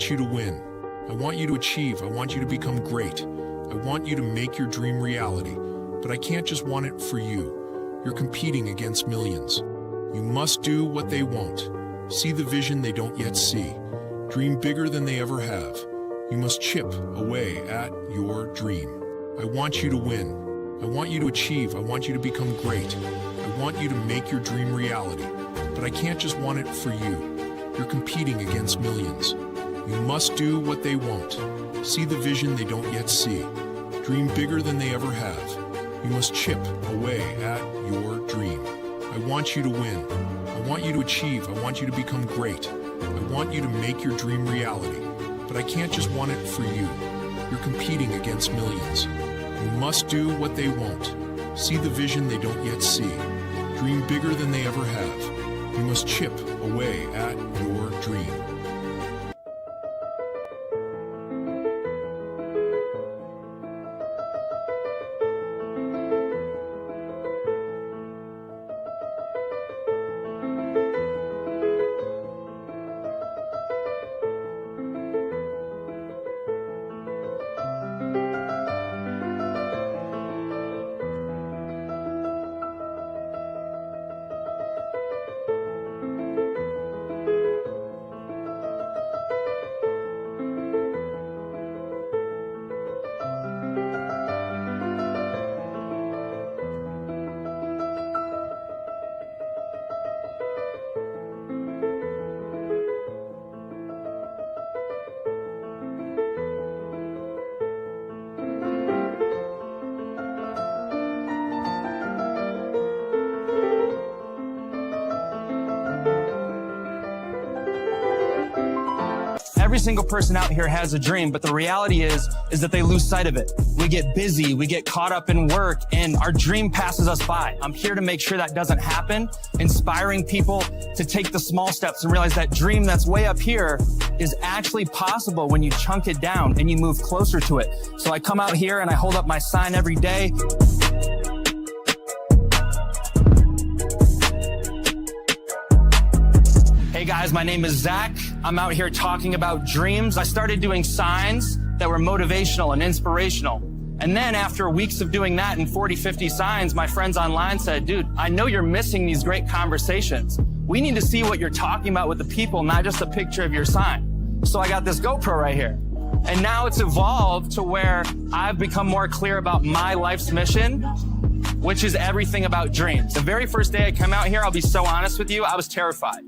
want you to win. I want you to achieve. I want you to become great. I want you to make your dream reality. But I can't just want it for you. You're competing against millions. You must do what they won't. See the vision they don't yet see. Dream bigger than they ever have. You must chip away at your dream. I want you to win. I want you to achieve. I want you to become great. I want you to make your dream reality. But I can't just want it for you. You're competing against millions. You must do what they won't. See the vision they don't yet see. Dream bigger than they ever have. You must chip away at your dream. I want you to win. I want you to achieve. I want you to become great. I want you to make your dream reality. But I can't just want it for you. You're competing against millions. You must do what they won't. See the vision they don't yet see. Dream bigger than they ever have. You must chip away at your dream. Every single person out here has a dream, but the reality is that they lose sight of it. We get busy, we get caught up in work, and our dream passes us by. I'm here to make sure that doesn't happen, inspiring people to take the small steps and realize that dream that's way up here is actually possible when you chunk it down and you move closer to it. So I come out here and I hold up my sign every day. Hey guys, my name is Zach. I'm out here talking about dreams. I started doing signs that were motivational and inspirational. And then after weeks of doing that and 40, 50 signs, my friends online said, dude, I know you're missing these great conversations. We need to see what you're talking about with the people, not just a picture of your sign. So I got this GoPro right here. And now it's evolved to where I've become more clear about my life's mission, which is everything about dreams. The very first day I came out here, I'll be so honest with you, I was terrified.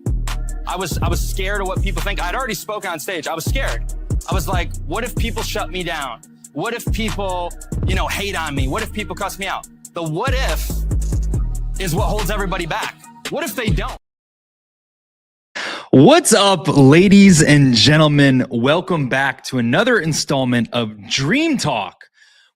I was scared of what people think. I'd already spoken on stage. I was scared. I was like, what if people shut me down? What if people, hate on me? What if people cuss me out? The what if is what holds everybody back. What if they don't? What's up, ladies and gentlemen? Welcome back to another installment of Dream Talk,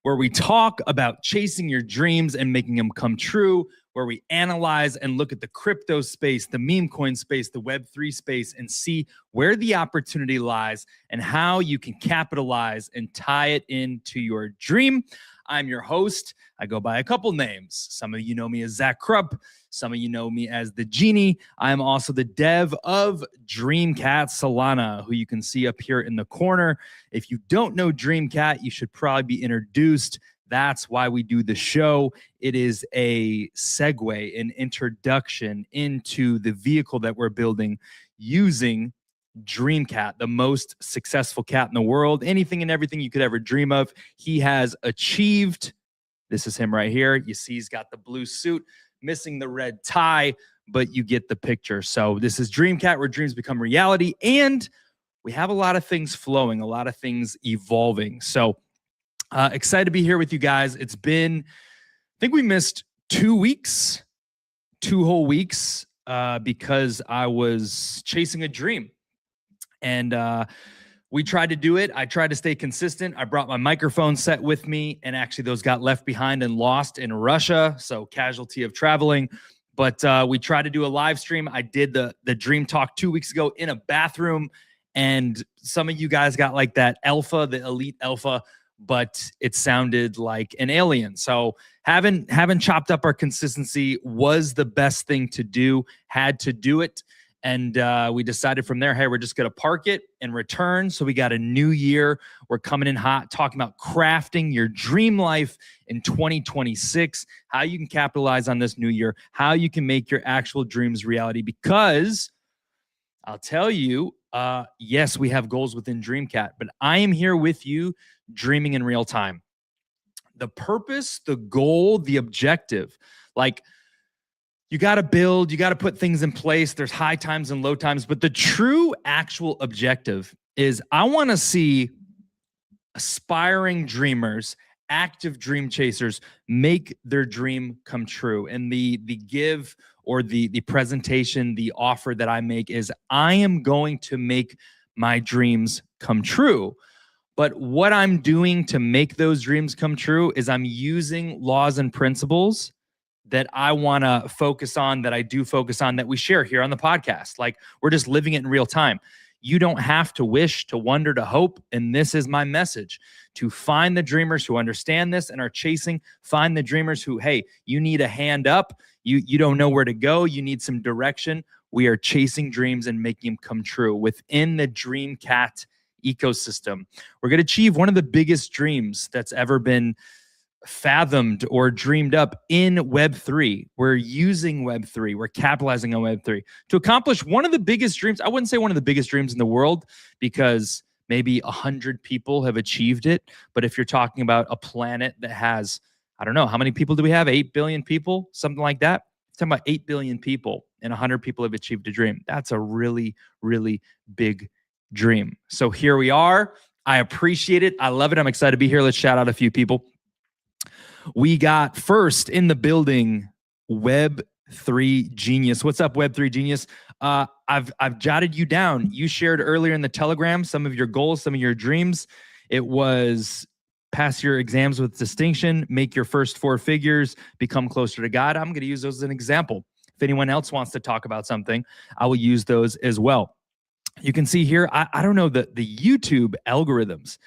where we talk about chasing your dreams and making them come true, where we analyze and look at the crypto space, the meme coin space, the Web3 space, and see where the opportunity lies and how you can capitalize and tie it into your dream. I'm your host. I go by a couple names. Some of you know me as Zach Krupp. Some of you know me as the Genie. I'm also the dev of Dreamcat Solana, who you can see up here in the corner. If you don't know Dreamcat, you should probably be introduced. That's why we do the show. It is a segue, an introduction into the vehicle that we're building using Dreamcat, the most successful cat in the world. Anything and everything you could ever dream of, he has achieved. This is him right here. You see he's got the blue suit, missing the red tie, but you get the picture. So this is Dreamcat, where dreams become reality. And we have a lot of things flowing, a lot of things evolving. So excited to be here with you guys. It's been, I think we missed 2 weeks, 2 whole weeks, because I was chasing a dream. And we tried to do it. I tried to stay consistent. I brought my microphone set with me, and actually those got left behind and lost in Russia. So casualty of traveling. But we tried to do a live stream. I did the Dream Talk 2 weeks ago in a bathroom. And some of you guys got like that alpha, the elite alpha, but it sounded like an alien. So having chopped up our consistency was the best thing to do. Had to do it. And we decided from there, hey, we're just going to park it and return. So we got a new year. We're coming in hot, talking about crafting your dream life in 2026, how you can capitalize on this new year, how you can make your actual dreams reality. Because I'll tell you, yes, we have goals within DreamCat, but I am here with you dreaming in real time. The purpose, the goal, the objective, like, you got to build, you got to put things in place. There's high times and low times, but the true actual objective is I want to see aspiring dreamers, active dream chasers make their dream come true. And the give or the presentation, the offer that I make is I am going to make my dreams come true. But what I'm doing to make those dreams come true is I'm using laws and principles that I want to focus on, that I do focus on, that we share here on the podcast. Like, we're just living it in real time. You don't have to wish, to wonder, to hope. And this is my message: to find the dreamers who understand this and are chasing. Find the dreamers who, hey, you need a hand up. You don't know where to go. You need some direction. We are chasing dreams and making them come true within the DreamCat ecosystem. We're going to achieve one of the biggest dreams that's ever been fathomed or dreamed up in Web3. We're using Web3. We're capitalizing on Web3 to accomplish one of the biggest dreams. I wouldn't say one of the biggest dreams in the world, because maybe 100 people have achieved it. But if you're talking about a planet that has, I don't know, how many people do we have? 8 billion people, something like that. Talking about 8 billion people and 100 people have achieved a dream. That's a really, really big dream. So here we are. I appreciate it. I love it. I'm excited to be here. Let's shout out a few people. We got first in the building, Web3 Genius. What's up, Web3 Genius? I've jotted you down. You shared earlier in the Telegram some of your goals, some of your dreams. It was pass your exams with distinction, make your first 4 figures, become closer to God. I'm going to use those as an example. If anyone else wants to talk about something, I will use those as well. You can see here, I don't know, the YouTube algorithms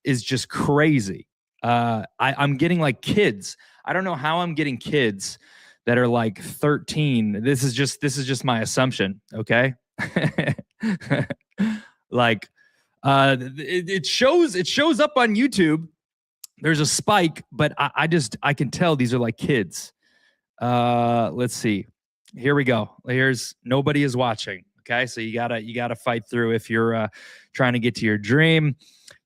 is just crazy. I'm getting like kids. I don't know how I'm getting kids that are like 13. This is just my assumption. Okay. Like, it shows up on YouTube. There's a spike, but I can tell these are like kids. Let's see. Here we go. Here's nobody is watching. Okay. So you gotta fight through if you're trying to get to your dream.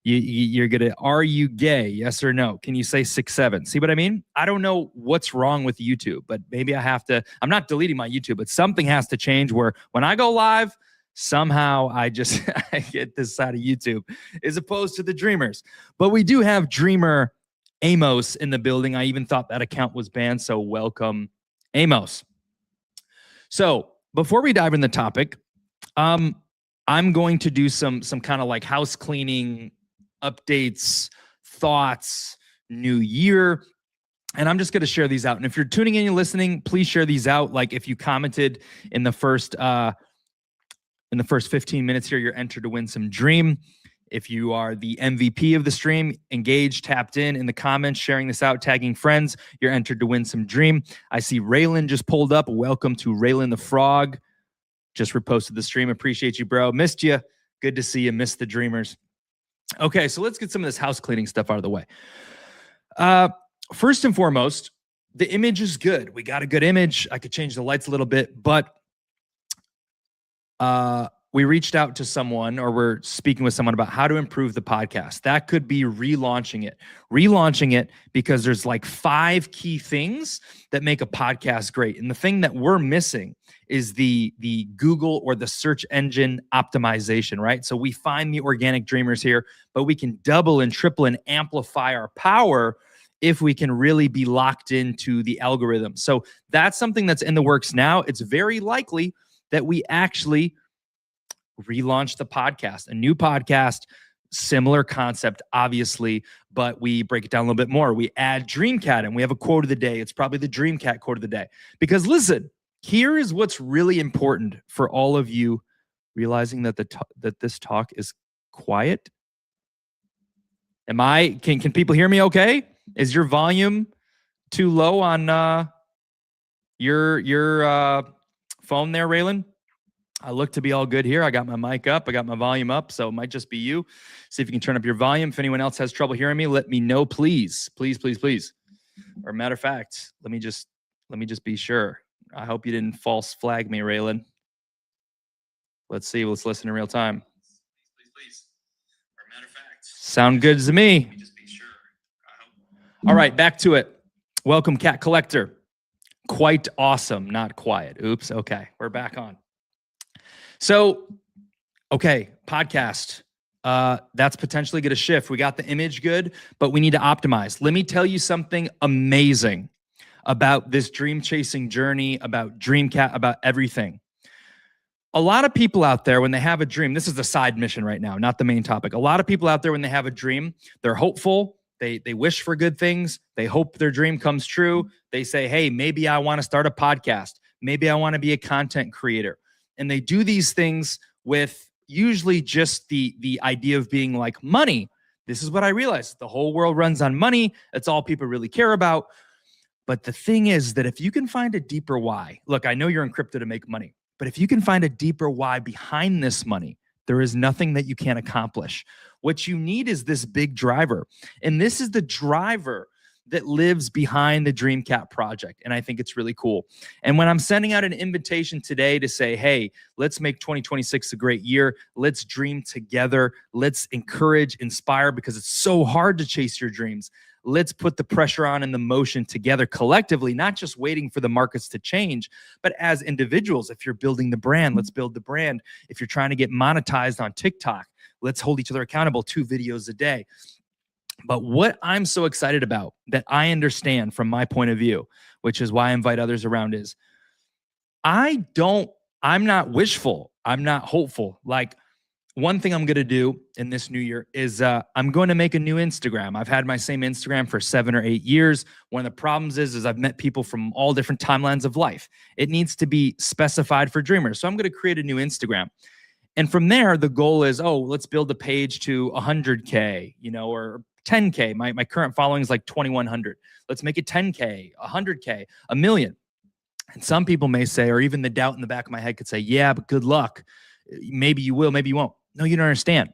You're gonna, are you gay? Yes or no? Can you say 6'7"? See what I mean? I don't know what's wrong with YouTube, but maybe I have to. I'm not deleting my YouTube, but something has to change where when I go live, somehow I get this side of YouTube as opposed to the dreamers. But we do have dreamer Amos in the building. I even thought that account was banned. So welcome, Amos. So before we dive in the topic, I'm going to do some kind of like house cleaning updates, thoughts, new year. And I'm just going to share these out. And if you're tuning in and listening, please share these out. Like if you commented in the first 15 minutes here, you're entered to win some dream. If you are the MVP of the stream, engaged, tapped in the comments, sharing this out, tagging friends, you're entered to win some dream. I see Raylan just pulled up. Welcome to Raylan the Frog. Just reposted the stream. Appreciate you, bro. Missed you. Good to see you. Missed the dreamers. Okay, so let's get some of this house cleaning stuff out of the way. First and foremost, the image is good. We got a good image. I could change the lights a little bit, but we reached out to someone, or we're speaking with someone about how to improve the podcast. That could be relaunching it because there's like 5 key things that make a podcast great. And the thing that we're missing is the Google or the search engine optimization, right? So we find the organic dreamers here, but we can double and triple and amplify our power if we can really be locked into the algorithm. So that's something that's in the works now. It's very likely that we actually relaunch the podcast, a new podcast, similar concept, obviously, but we break it down a little bit more. We add DreamCat and we have a quote of the day. It's probably the DreamCat quote of the day. Because listen, here is what's really important for all of you realizing that that this talk is quiet. Can people hear me okay? Is your volume too low on your phone there, Raylan? I look to be all good here. I got my mic up. I got my volume up. So it might just be you. See if you can turn up your volume. If anyone else has trouble hearing me, let me know, please. Please, please, please. Or matter of fact, let me just be sure. I hope you didn't false flag me, Raylan. Let's see. Let's listen in real time. Please. Or matter of fact, sound good to me. Let me just be sure. All right, back to it. Welcome, Cat Collector. Quite awesome, not quiet. Oops. Okay, we're back on. So, okay, podcast. That's potentially going to shift. We got the image good, but we need to optimize. Let me tell you something amazing about this dream chasing journey, about Dreamcat, about everything. A lot of people out there, when they have a dream, this is the side mission right now, not the main topic. A lot of people out there, when they have a dream, they're hopeful. They wish for good things. They hope their dream comes true. They say, hey, maybe I want to start a podcast. Maybe I want to be a content creator. And they do these things with usually just the idea of being like money. This is what I realized. The whole world runs on money. That's all people really care about. But the thing is that if you can find a deeper why, look, I know you're in crypto to make money, but if you can find a deeper why behind this money, there is nothing that you can't accomplish. What you need is this big driver. And this is the driver that lives behind the Dreamcat project. And I think it's really cool. And when I'm sending out an invitation today to say, hey, let's make 2026 a great year. Let's dream together. Let's encourage, inspire, because it's so hard to chase your dreams. Let's put the pressure on and the motion together collectively, not just waiting for the markets to change, but as individuals. If you're building the brand, let's build the brand. If you're trying to get monetized on TikTok, let's hold each other accountable, 2 videos a day. But what I'm so excited about that I understand from my point of view, which is why I invite others around, is I'm not wishful. I'm not hopeful. Like, one thing I'm going to do in this new year is I'm going to make a new Instagram. I've had my same Instagram for 7 or 8 years. One of the problems is I've met people from all different timelines of life. It needs to be specified for dreamers. So I'm going to create a new Instagram. And from there, the goal is, let's build a page to 100K, or 10K. My current following is like 2,100. Let's make it 10K, 100K, a million. And some people may say, or even the doubt in the back of my head could say, yeah, but good luck. Maybe you will, maybe you won't. No, you don't understand.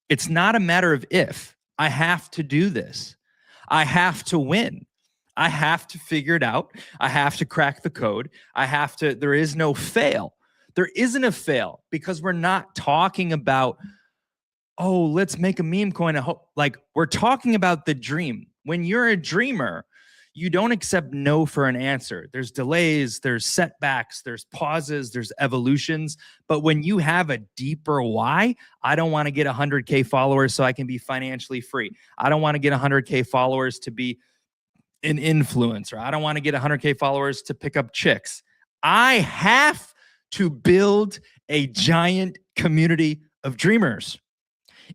It's not a matter of if. I have to do this. I have to win. I have to figure it out. I have to crack the code. There is no fail. There isn't a fail because we're not talking about, let's make a meme coin. Like, we're talking about the dream. When you're a dreamer, you don't accept no for an answer. There's delays, there's setbacks, there's pauses, there's evolutions. But when you have a deeper why, I don't want to get 100K followers so I can be financially free. I don't want to get 100K followers to be an influencer. I don't want to get 100K followers to pick up chicks. I have to build a giant community of dreamers.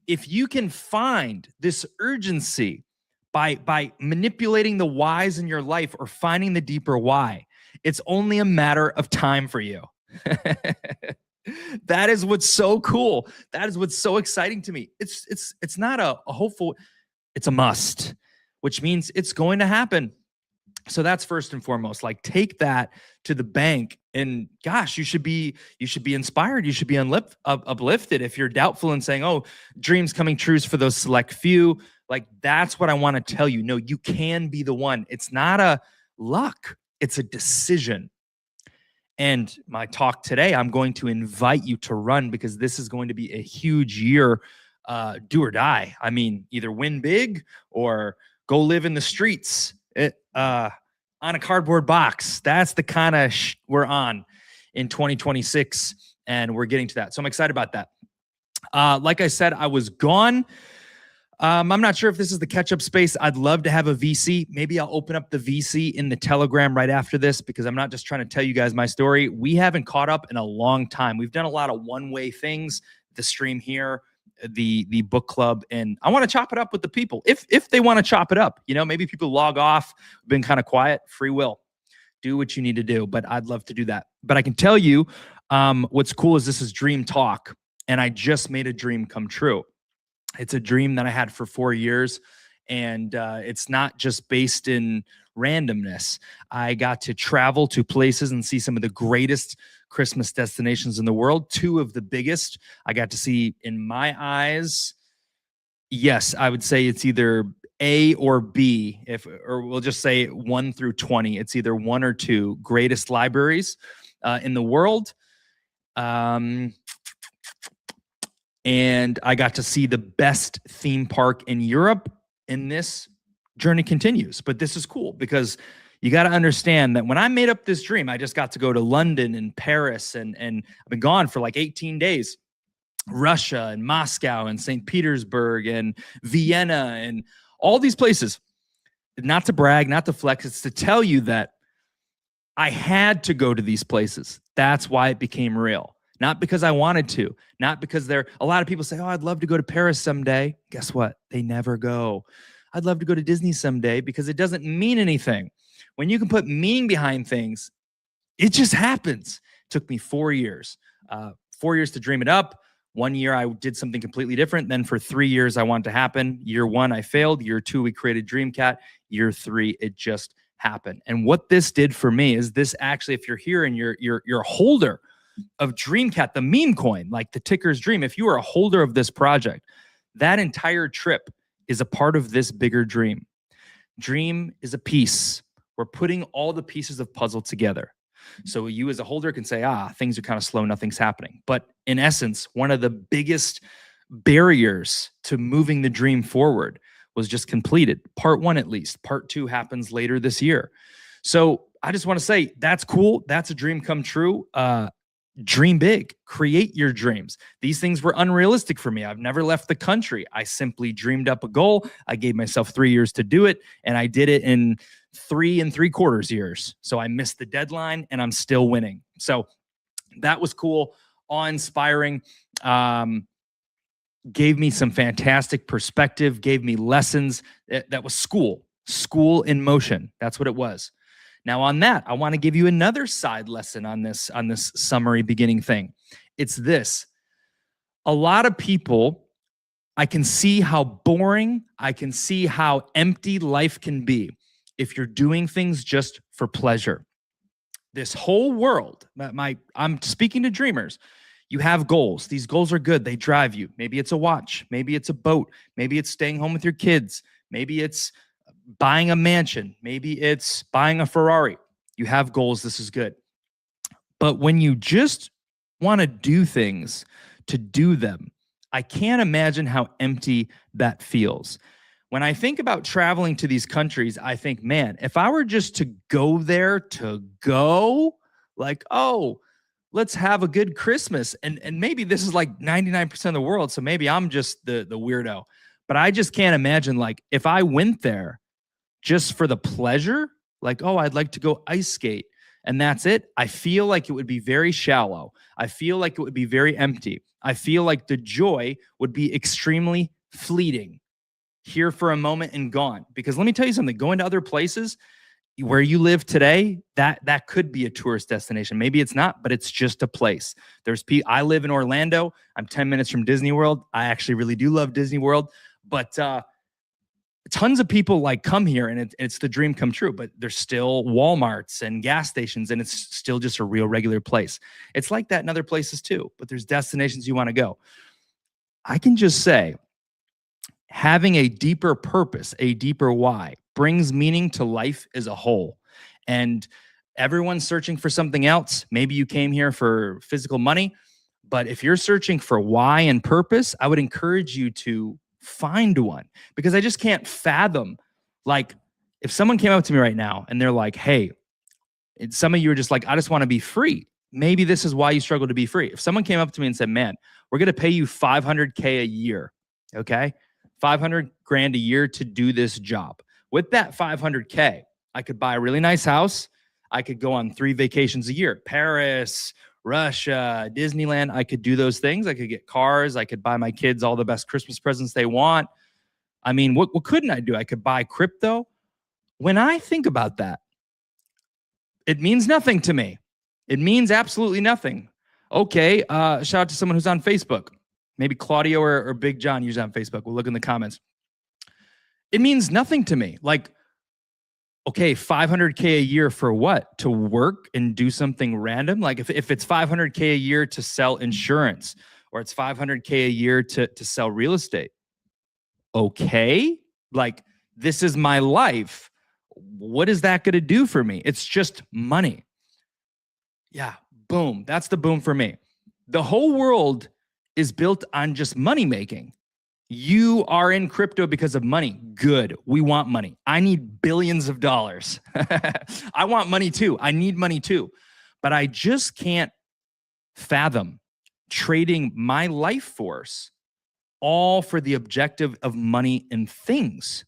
If you can find this urgency by manipulating the whys in your life or finding the deeper why, it's only a matter of time for you. That is what's so cool. That is what's so exciting to me. It's not a hopeful, it's a must, which means it's going to happen. So that's first and foremost. Like, take that to the bank, and gosh, you should be inspired. You should be uplifted. If you're doubtful and saying, dreams coming true for those select few, like, that's what I want to tell you. No, you can be the one. It's not a luck. It's a decision. And my talk today, I'm going to invite you to run, because this is going to be a huge year, do or die. I mean, either win big or go live in the streets on a cardboard box. That's the kind of we're on in 2026, and we're getting to that. So I'm excited about that. Like I said, I was gone. I'm not sure if this is the catch-up space. I'd love to have a VC. Maybe I'll open up the VC in the Telegram right after this, because I'm not just trying to tell you guys my story. We haven't caught up in a long time. We've done a lot of one-way things, the stream here, the book club, and I want to chop it up with the people. If they want to chop it up, maybe people log off, been kind of quiet, free will. Do what you need to do, but I'd love to do that. But I can tell you what's cool is this is Dream Talk, and I just made a dream come true. It's a dream that I had for 4 years, and it's not just based in randomness. I got to travel to places and see some of the greatest Christmas destinations in the world. Two of the biggest I got to see in my eyes. Yes, I would say it's either A or B, or we'll just say 1 through 20. It's either one or two greatest libraries in the world. And I got to see the best theme park in Europe, and this journey continues. But this is cool because you got to understand that when I made up this dream, I just got to go to London and Paris, and I've been gone for like 18 days. Russia and Moscow and St. Petersburg and Vienna and all these places. Not to brag, not to flex, it's to tell you that I had to go to these places. That's why it became real. Not because I wanted to, not because a lot of people say, oh, I'd love to go to Paris someday. Guess what? They never go. I'd love to go to Disney someday, because it doesn't mean anything. When you can put meaning behind things, it just happens. It took me 4 years. 4 years to dream it up. 1 year, I did something completely different. Then for 3 years, I wanted to happen. Year 1, I failed. Year 2, we created Dreamcat. Year 3, it just happened. And what this did for me is this actually, if you're here and you're a holder of Dreamcat, the meme coin, like the ticker's dream, if you are a holder of this project, that entire trip is a part of this bigger dream. Dream is a piece. We're putting all the pieces of puzzle together. So you as a holder can say, things are kind of slow, nothing's happening. But in essence, one of the biggest barriers to moving the dream forward was just completed. Part 1, at least. Part 2 happens later this year. So I just want to say, that's cool. That's a dream come true. Dream big. Create your dreams. These things were unrealistic for me. I've never left the country. I simply dreamed up a goal. I gave myself 3 years to do it, and I did it in 3 3/4 years. So I missed the deadline, and I'm still winning. So that was cool, awe-inspiring. Gave me some fantastic perspective, gave me lessons. That was school in motion. That's what it was. Now on that, I want to give you another side lesson on this summary beginning thing. It's this. A lot of people, I can see how boring, I can see how empty life can be if you're doing things just for pleasure. This whole world, I'm speaking to dreamers. You have goals. These goals are good. They drive you. Maybe it's a watch. Maybe it's a boat. Maybe it's staying home with your kids. Maybe it's buying a mansion. Maybe it's buying a Ferrari. You have goals. This is good. But when you just want to do things to do them, I can't imagine how empty that feels. When I think about traveling to these countries, I think, man, if I were just to go there to go, like, oh, let's have a good Christmas. And maybe this is like 99% of the world, so maybe I'm just the weirdo. But I just can't imagine, like, if I went there just for the pleasure, like, oh, I'd like to go ice skate, and that's it. I feel like it would be very shallow. I feel like it would be very empty. I feel like the joy would be extremely fleeting, here for a moment and gone. Because let me tell you something, going to other places where you live today, that could be a tourist destination. Maybe it's not, but it's just a place. I live in Orlando. I'm 10 minutes from Disney World. I actually really do love Disney World, but tons of people like come here, and it's the dream come true, but there's still Walmarts and gas stations, and it's still just a real regular place. It's like that in other places too, but there's destinations you want to go. I can just say, having a deeper purpose, a deeper why, brings meaning to life as a whole. And everyone's searching for something else. Maybe you came here for physical money, but if you're searching for why and purpose, I would encourage you to find one, because I just can't fathom, like, if someone came up to me right now and they're like, hey, some of you are just like, I just want to be free. Maybe this is why you struggle to be free. If someone came up to me and said, man, we're going to pay you $500K a year, okay? 500 grand a year to do this job. With that 500K, I could buy a really nice house. I could go on 3 vacations a year. Paris, Russia, Disneyland. I could do those things. I could get cars. I could buy my kids all the best Christmas presents they want. I mean, what couldn't I do? I could buy crypto. When I think about that, it means nothing to me. It means absolutely nothing. Okay, shout out to someone who's on Facebook. Maybe Claudio or Big John usually on Facebook. We'll look in the comments. It means nothing to me. Like, okay, 500K a year for what? To work and do something random? Like if it's 500K a year to sell insurance, or it's 500K a year to sell real estate. Okay, like this is my life. What is that going to do for me? It's just money. Yeah, boom. That's the boom for me. The whole world is built on just money making. You are in crypto because of money. Good. We want money. I need billions of dollars. I want money too. I need money too. But I just can't fathom trading my life force all for the objective of money and things.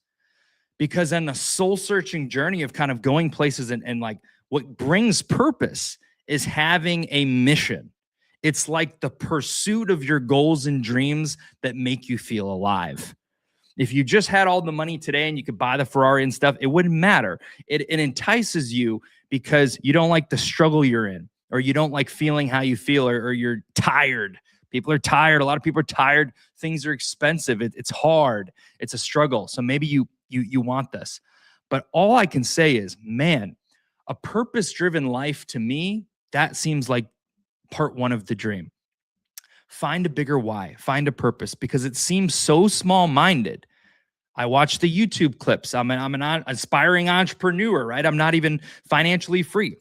Because in the soul searching journey of kind of going places and like what brings purpose is having a mission. It's like the pursuit of your goals and dreams that make you feel alive. If you just had all the money today and you could buy the Ferrari and stuff, it wouldn't matter. It entices you because you don't like the struggle you're in, or you don't like feeling how you feel, or you're tired. People are tired. A lot of people are tired. Things are expensive. It's hard. It's a struggle. So maybe you want this. But all I can say is, man, a purpose-driven life to me, that seems like part one of the dream. Find a bigger why, find a purpose, because it seems so small-minded. I watch the YouTube clips. I'm an aspiring entrepreneur, right? I'm not even financially free.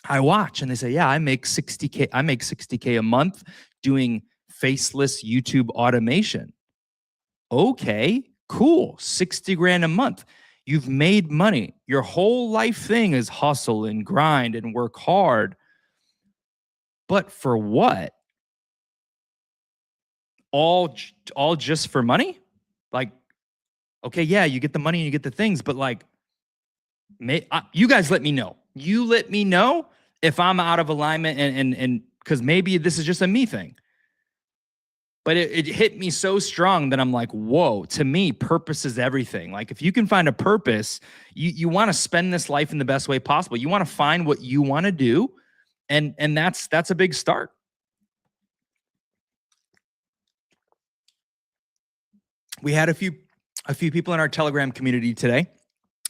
I watch and they say, yeah, I make 60K. I make 60K a month doing faceless YouTube automation. Okay, cool. 60 grand a month. You've made money. Your whole life thing is hustle and grind and work hard. But for what? All just for money? Like, okay, yeah, you get the money and you get the things, but like, you guys let me know. You let me know if I'm out of alignment, and because maybe this is just a me thing. But it hit me so strong that I'm like, whoa, to me, purpose is everything. Like if you can find a purpose, you want to spend this life in the best way possible. You want to find what you want to do. And that's a big start. We had a few people in our Telegram community today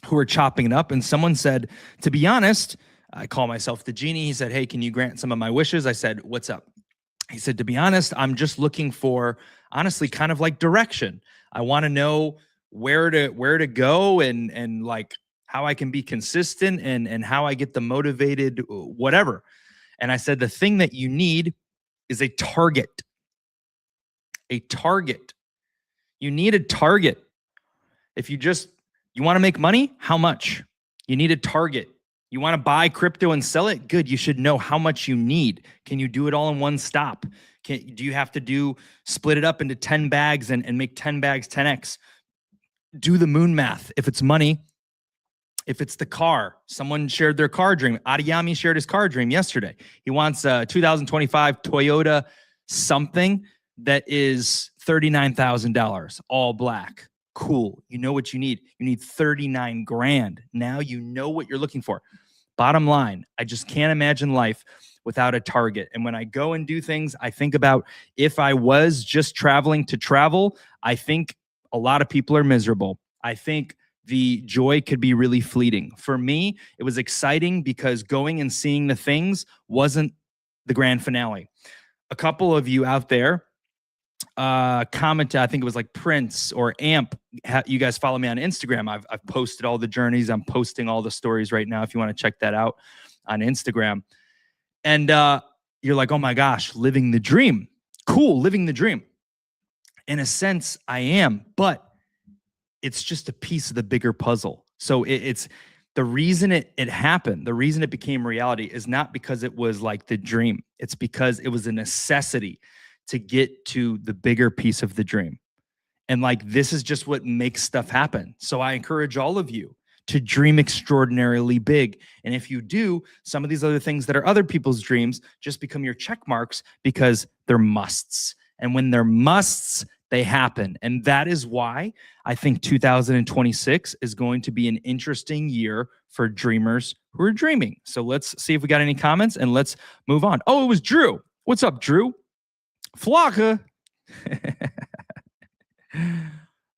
who were chopping it up, and someone said, to be honest, I call myself the genie. He said, hey, can you grant some of my wishes? I said, what's up? He said, to be honest, I'm just looking for, honestly, kind of like direction. I want to know where to go and like how I can be consistent and how I get the motivated, whatever. And I said, the thing that you need is a target. A target. You need a target. If you want to make money, how much? You need a target. You want to buy crypto and sell it? Good. You should know how much you need. Can you do it all in one stop? Do you have to split it up into 10 bags and make 10 bags 10x? Do the moon math. If it's money, if it's the car, someone shared their car dream. Adiyami shared his car dream yesterday. He wants a 2025 Toyota something that is $39,000, all black. Cool. You know what you need. You need 39 grand. Now you know what you're looking for. Bottom line, I just can't imagine life without a target. And when I go and do things, I think about if I was just traveling to travel, I think a lot of people are miserable. I think the joy could be really fleeting. For me, it was exciting because going and seeing the things wasn't the grand finale. A couple of you out there commented, I think it was like Prince or Amp. You guys follow me on Instagram. I've posted all the journeys. I'm posting all the stories right now if you want to check that out on Instagram. And you're like, oh my gosh, living the dream. Cool, living the dream. In a sense, I am, but it's just a piece of the bigger puzzle. So it's the reason it happened, the reason it became reality is not because it was like the dream. It's because it was a necessity to get to the bigger piece of the dream. And like, this is just what makes stuff happen. So I encourage all of you to dream extraordinarily big. And if you do, some of these other things that are other people's dreams just become your check marks because they're musts. And when they're musts, they happen. And that is why I think 2026 is going to be an interesting year for dreamers who are dreaming. So let's see if we got any comments and let's move on. Oh, it was Drew. What's up, Drew? Flocka.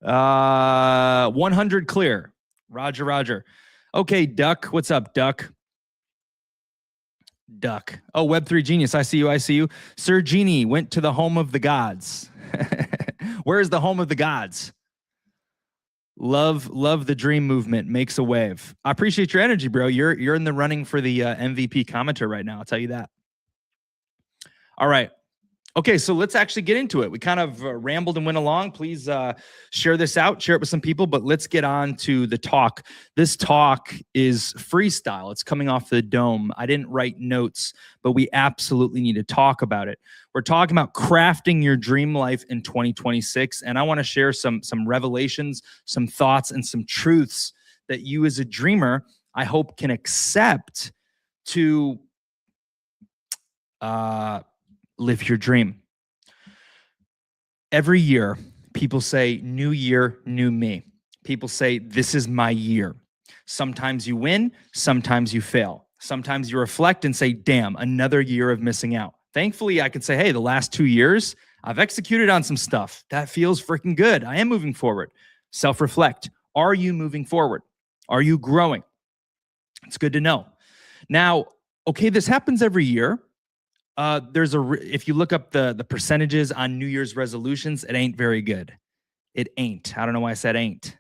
100 clear. Roger. Okay, Duck. What's up, Duck? Duck. Oh, Web3 genius. I see you. I see you. Sir Genie went to the home of the gods. Where's the home of the gods? Love the dream movement. Makes a wave. I appreciate your energy, bro. You're in the running for the MVP commenter right now. I'll tell you that. All right. Okay, so let's actually get into it. We kind of rambled and went along. Please share this out, share it with some people, but let's get on to the talk. This talk is freestyle. It's coming off the dome. I didn't write notes, but we absolutely need to talk about it. We're talking about crafting your dream life in 2026, and I want to share some revelations, some thoughts, and some truths that you as a dreamer, I hope, can accept to live your dream. Every year, people say, new year, new me. People say, this is my year. Sometimes you win, sometimes you fail. Sometimes you reflect and say, damn, another year of missing out. Thankfully, I can say, hey, the last 2 years, I've executed on some stuff. That feels freaking good. I am moving forward. Self-reflect. Are you moving forward? Are you growing? It's good to know. Now, okay, this happens every year. If you look up the percentages on New Year's resolutions, it ain't very good. It ain't. I don't know why I said ain't.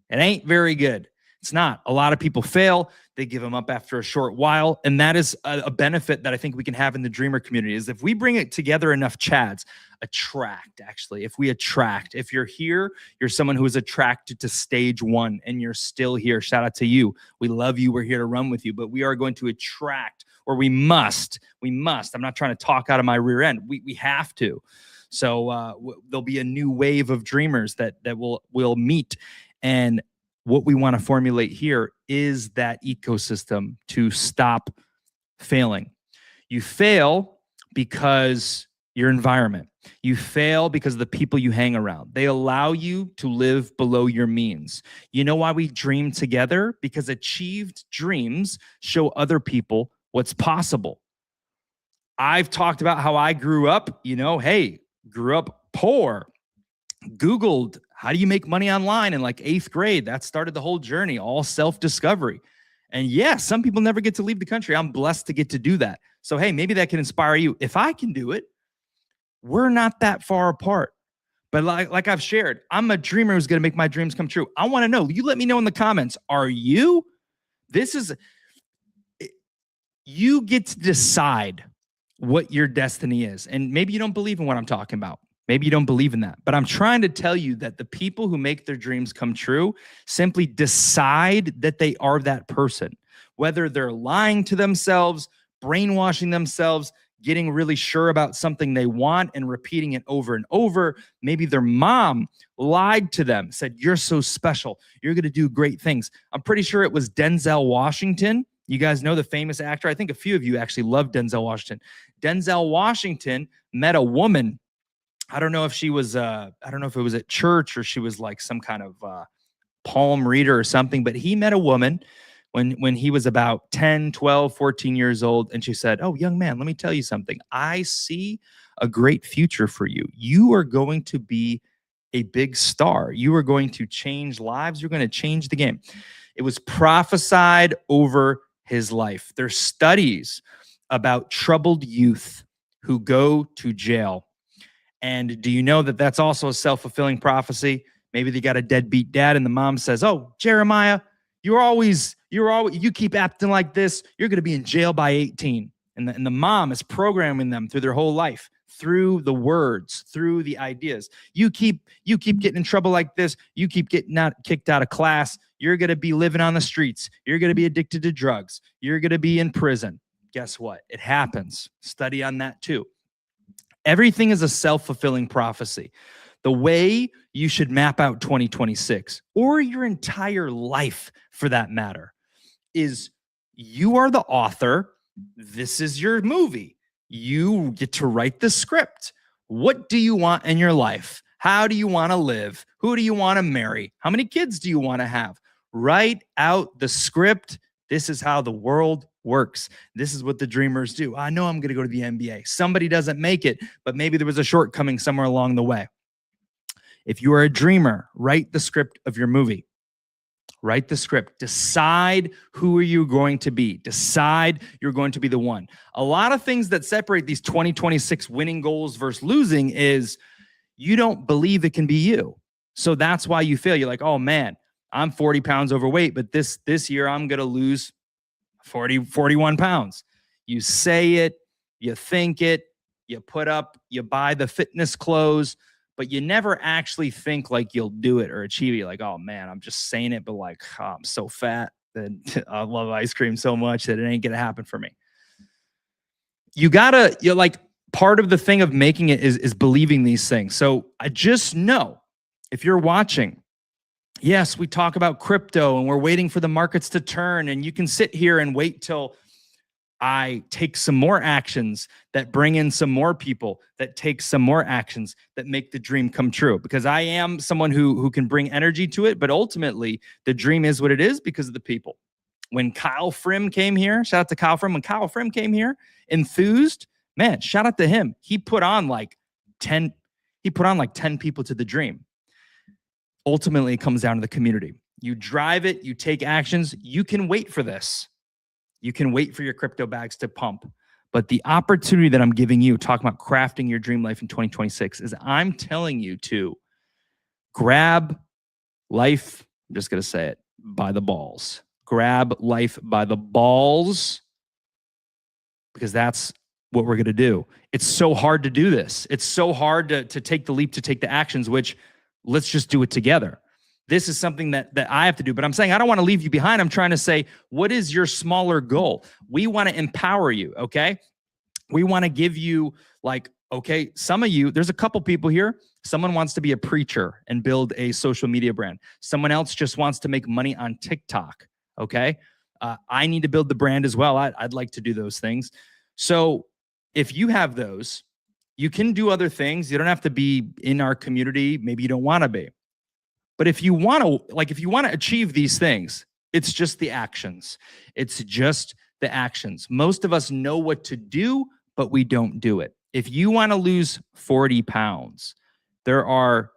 It ain't very good. It's not. A lot of people fail. They give them up after a short while. And that is a benefit that I think we can have in the dreamer community is if we bring it together enough Chads, if you're here, you're someone who is attracted to stage one and you're still here. Shout out to you. We love you. We're here to run with you, but we are going to attract, or we must, I'm not trying to talk out of my rear end. We have to. So there'll be a new wave of dreamers that will meet. And what we want to formulate here is that ecosystem to stop failing. You fail because your environment. You fail because of the people you hang around. They allow you to live below your means. You know why we dream together? Because achieved dreams show other people what's possible. I've talked about how I grew up, grew up poor. Googled, how do you make money online in like 8th grade? That started the whole journey, all self-discovery. And yeah, some people never get to leave the country. I'm blessed to get to do that. So, hey, maybe that can inspire you. If I can do it, we're not that far apart. But like I've shared, I'm a dreamer who's going to make my dreams come true. I want to know. You let me know in the comments. Are you? You get to decide what your destiny is. And maybe you don't believe in what I'm talking about. Maybe you don't believe in that. But I'm trying to tell you that the people who make their dreams come true simply decide that they are that person. Whether they're lying to themselves, brainwashing themselves, getting really sure about something they want and repeating it over and over. Maybe their mom lied to them, said, you're so special. You're going to do great things. I'm pretty sure it was Denzel Washington. You guys know the famous actor. I think a few of you actually love Denzel Washington. Denzel Washington met a woman. I don't know if she was, I don't know if it was at church or she was like some kind of palm reader or something, but he met a woman when he was about 10, 12, 14 years old. And she said, oh, young man, let me tell you something. I see a great future for you. You are going to be a big star. You are going to change lives. You're going to change the game. It was prophesied over his life. There's studies about troubled youth who go to jail. And do you know that that's also a self-fulfilling prophecy? Maybe they got a deadbeat dad and the mom says, oh, Jeremiah, you keep acting like this, you're going to be in jail by 18. And the mom is programming them through their whole life, through the words, through the ideas. You keep getting in trouble like this. You keep getting kicked out of class. You're going to be living on the streets. You're going to be addicted to drugs. You're going to be in prison. Guess what? It happens. Study on that too. Everything is a self-fulfilling prophecy. The way you should map out 2026 or your entire life for that matter is you are the author. This is your movie. You get to write the script. What do you want in your life? How do you want to live? Who do you want to marry? How many kids do you want to have? Write out the script. This is how the world works. This is what the dreamers do. I know I'm going to go to the NBA. Somebody doesn't make it, but maybe there was a shortcoming somewhere along the way. If you are a dreamer, write the script of your movie. Write the script. Decide who are you going to be. Decide you're going to be the one. A lot of things that separate these 2026 winning goals versus losing is you don't believe it can be you. So that's why you fail. You're like, oh man, I'm 40 pounds overweight, but this year I'm going to lose 41 pounds. You say it, you think it, you buy the fitness clothes, but you never actually think like you'll do it or achieve it. You're like, oh man, I'm just saying it, but like, oh, I'm so fat that I love ice cream so much that it ain't gonna happen for me. You're like, part of the thing of making it is believing these things. So I just know if you're watching, yes, we talk about crypto and we're waiting for the markets to turn, and you can sit here and wait till I take some more actions that bring in some more people, that take some more actions that make the dream come true. Because I am someone who can bring energy to it, but ultimately the dream is what it is because of the people. When Kyle Frim came here, shout out to Kyle Frim. When Kyle Frim came here, enthused, man, shout out to him. He put on like 10 people to the dream. Ultimately, it comes down to the community. You drive it, you take actions. You can wait for this. You can wait for your crypto bags to pump. But the opportunity that I'm giving you, talking about crafting your dream life in 2026, is I'm telling you to grab life, I'm just going to say it, by the balls. Grab life by the balls, because that's what we're going to do. It's so hard to do this. It's so hard to take the leap, to take the actions, which let's just do it together. This is something that I have to do, but I'm saying I don't want to leave you behind. I'm trying to say, what is your smaller goal? We want to empower you, okay? We want to give you like, okay, some of you, there's a couple people here. Someone wants to be a preacher and build a social media brand. Someone else just wants to make money on TikTok, okay? I need to build the brand as well. I'd like to do those things. So if you have those, you can do other things. You don't have to be in our community. Maybe you don't want to be. But if you want to achieve these things, it's just the actions. It's just the actions. Most of us know what to do, but we don't do it. If you want to lose 40 pounds, there are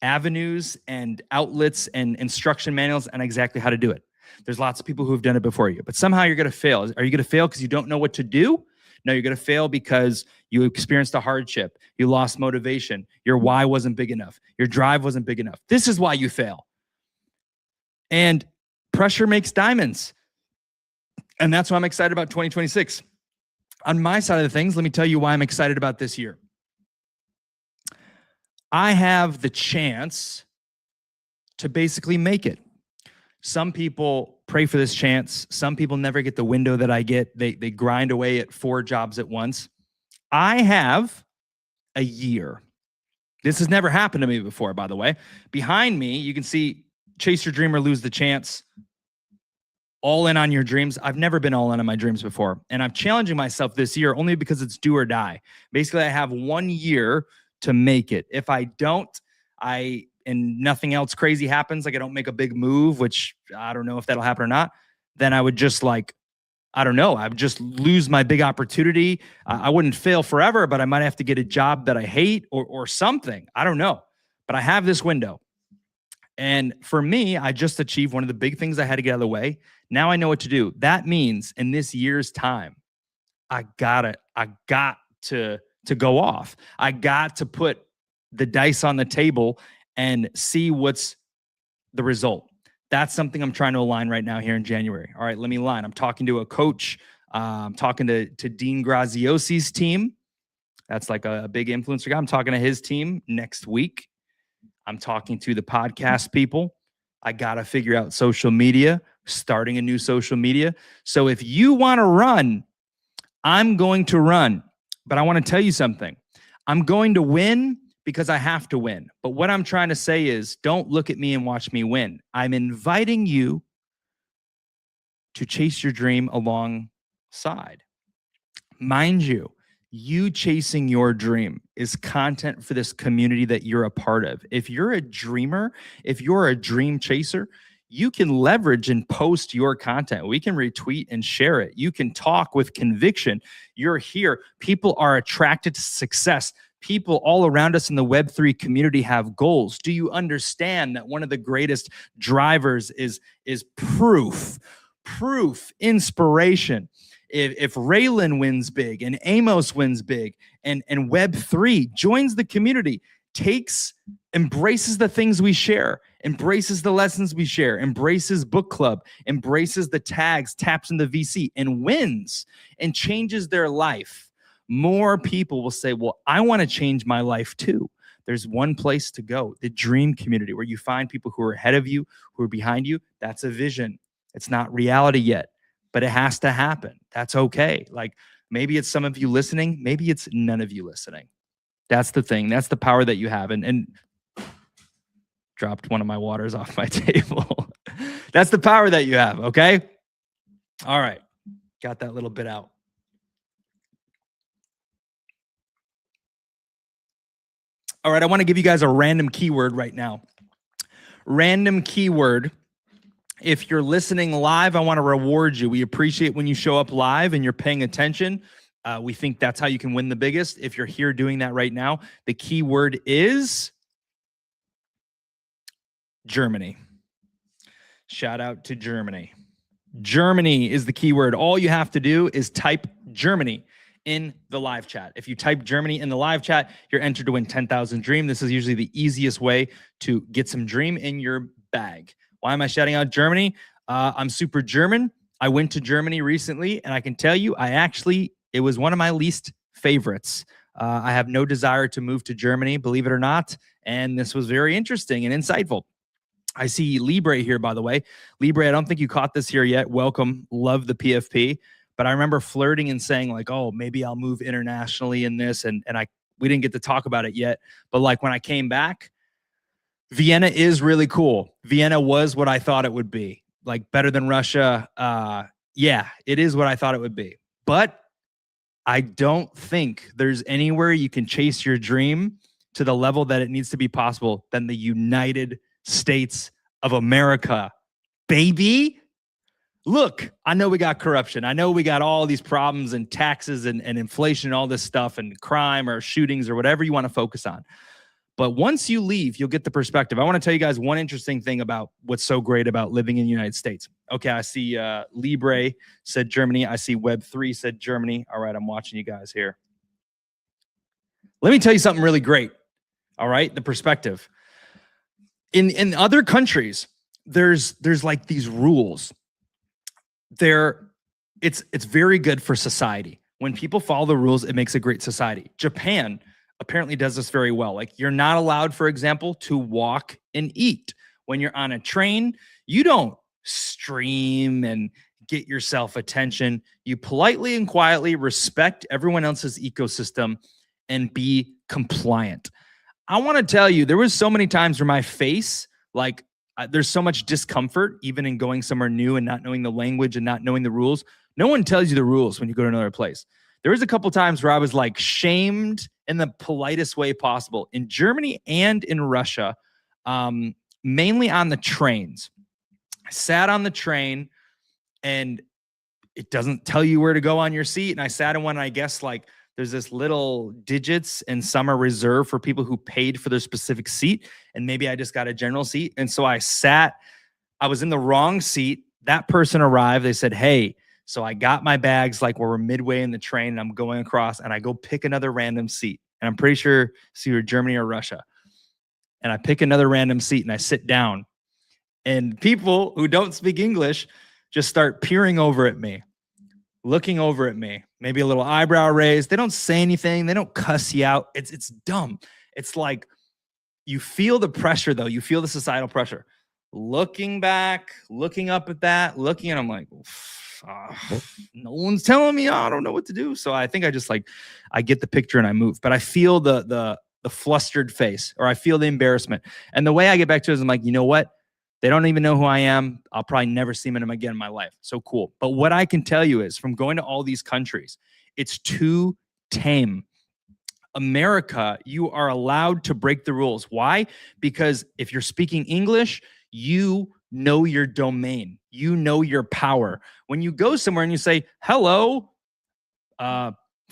avenues and outlets and instruction manuals on exactly how to do it. There's lots of people who have done it before you, but somehow you're going to fail. Are you going to fail because you don't know what to do? No, you're going to fail because you experienced a hardship. You lost motivation. Your why wasn't big enough. Your drive wasn't big enough. This is why you fail. And pressure makes diamonds. And that's why I'm excited about 2026. On my side of the things, let me tell you why I'm excited about this year. I have the chance to basically make it. Some people pray for this chance. Some people never get the window that I get. They grind away at 4 jobs at once. I have a year. This has never happened to me before, by the way. Behind me, you can see chase your dream or lose the chance. All in on your dreams. I've never been all in on my dreams before. And I'm challenging myself this year only because it's do or die. Basically, I have 1 year to make it. If I don't, and nothing else crazy happens, like I don't make a big move, which I don't know if that'll happen or not, then I would just I would just lose my big opportunity. I wouldn't fail forever, but I might have to get a job that I hate or something. I don't know. But I have this window. And for me, I just achieved one of the big things I had to get out of the way. Now I know what to do. That means in this year's time, I got to go off. I got to put the dice on the table and see what's the result. That's something I'm trying to align right now here in January. All right, let me align. I'm talking to a coach. I'm talking to Dean Graziosi's team. That's like a big influencer guy. I'm talking to his team next week. I'm talking to the podcast people. I got to figure out social media, starting a new social media. So if you want to run, I'm going to run. But I want to tell you something. I'm going to win because I have to win. But what I'm trying to say is, don't look at me and watch me win. I'm inviting you to chase your dream alongside. Mind you, you chasing your dream is content for this community that you're a part of. If you're a dreamer, if you're a dream chaser, you can leverage and post your content. We can retweet and share it. You can talk with conviction. You're here. People are attracted to success people all around us in the Web3 community have goals. Do you understand that one of the greatest drivers is proof, inspiration? If Raylan wins big and Amos wins big and Web3 joins the community, embraces the things we share, embraces the lessons we share, embraces book club, embraces the tags, taps in the VC, and wins and changes their life, more people will say, well, I want to change my life too. There's one place to go, the dream community, where you find people who are ahead of you, who are behind you. That's a vision. It's not reality yet, but it has to happen. That's okay. Like, maybe it's some of you listening, maybe it's none of you listening. That's the thing. That's the power that you have. And dropped one of my waters off my table. That's the power that you have, okay? All right. Got that little bit out. All right, I want to give you guys a random keyword right now. Random keyword. If you're listening live, I want to reward you. We appreciate when you show up live and you're paying attention. We think that's how you can win the biggest. If you're here doing that right now, the keyword is Germany. Shout out to Germany. Germany is the keyword. All you have to do is type Germany in the live chat. If you type Germany in the live chat, you're entered to win 10,000 Dream. This is usually the easiest way to get some Dream in your bag. Why am I shouting out Germany? I'm super German. I went to Germany recently, and I can tell you, it was one of my least favorites. I have no desire to move to Germany, believe it or not, and this was very interesting and insightful. I see Libre here, by the way. Libre, I don't think you caught this here yet. Welcome. Love the PFP. But I remember flirting and saying, like, oh, maybe I'll move internationally in this. And we didn't get to talk about it yet. But like when I came back, Vienna is really cool. Vienna was what I thought it would be. Like, better than Russia. Yeah, it is what I thought it would be. But I don't think there's anywhere you can chase your dream to the level that it needs to be possible than the United States of America, baby. Look, I know we got corruption. I know we got all these problems and taxes and inflation and all this stuff and crime or shootings or whatever you want to focus on. But once you leave, you'll get the perspective. I want to tell you guys one interesting thing about what's so great about living in the United States. Okay, I see Libre said Germany. I see Web3 said Germany. All right, I'm watching you guys here. Let me tell you something really great. All right, the perspective. In other countries, there's like these rules. It's very good for society. When people follow the rules, it makes a great society. Japan apparently does this very well. Like, you're not allowed, for example, to walk and eat. When you're on a train, you don't stream and get yourself attention. You politely and quietly respect everyone else's ecosystem and be compliant. I want to tell you, there was so many times where my face, like, there's so much discomfort, even in going somewhere new and not knowing the language and not knowing the rules. No one tells you the rules when you go to another place. There was a couple times where I was like shamed in the politest way possible in Germany and in Russia, mainly on the trains. I sat on the train and it doesn't tell you where to go on your seat. And I sat in one, I guess, like, there's this little digits and some are reserved for people who paid for their specific seat. And maybe I just got a general seat. And so I was in the wrong seat. That person arrived. They said, hey, so I got my bags like we're midway in the train and I'm going across and I go pick another random seat. And I'm pretty sure it's either Germany or Russia. And I pick another random seat and I sit down. And people who don't speak English just start peering over at me, looking over at me, maybe a little eyebrow raised. They don't say anything. They don't cuss you out. It's dumb. It's like, you feel the pressure though. You feel the societal pressure. Looking back, looking up at that, looking, and I'm like, no one's telling me. I don't know what to do. So I think I get the picture and I move. But I feel the flustered face, or I feel the embarrassment. And the way I get back to it is I'm like, you know what? They don't even know who I am. I'll probably never see them again in my life. So cool. But what I can tell you is, from going to all these countries, it's too tame. America, you are allowed to break the rules. Why? Because if you're speaking English, you know your domain. You know your power. When you go somewhere and you say, hello,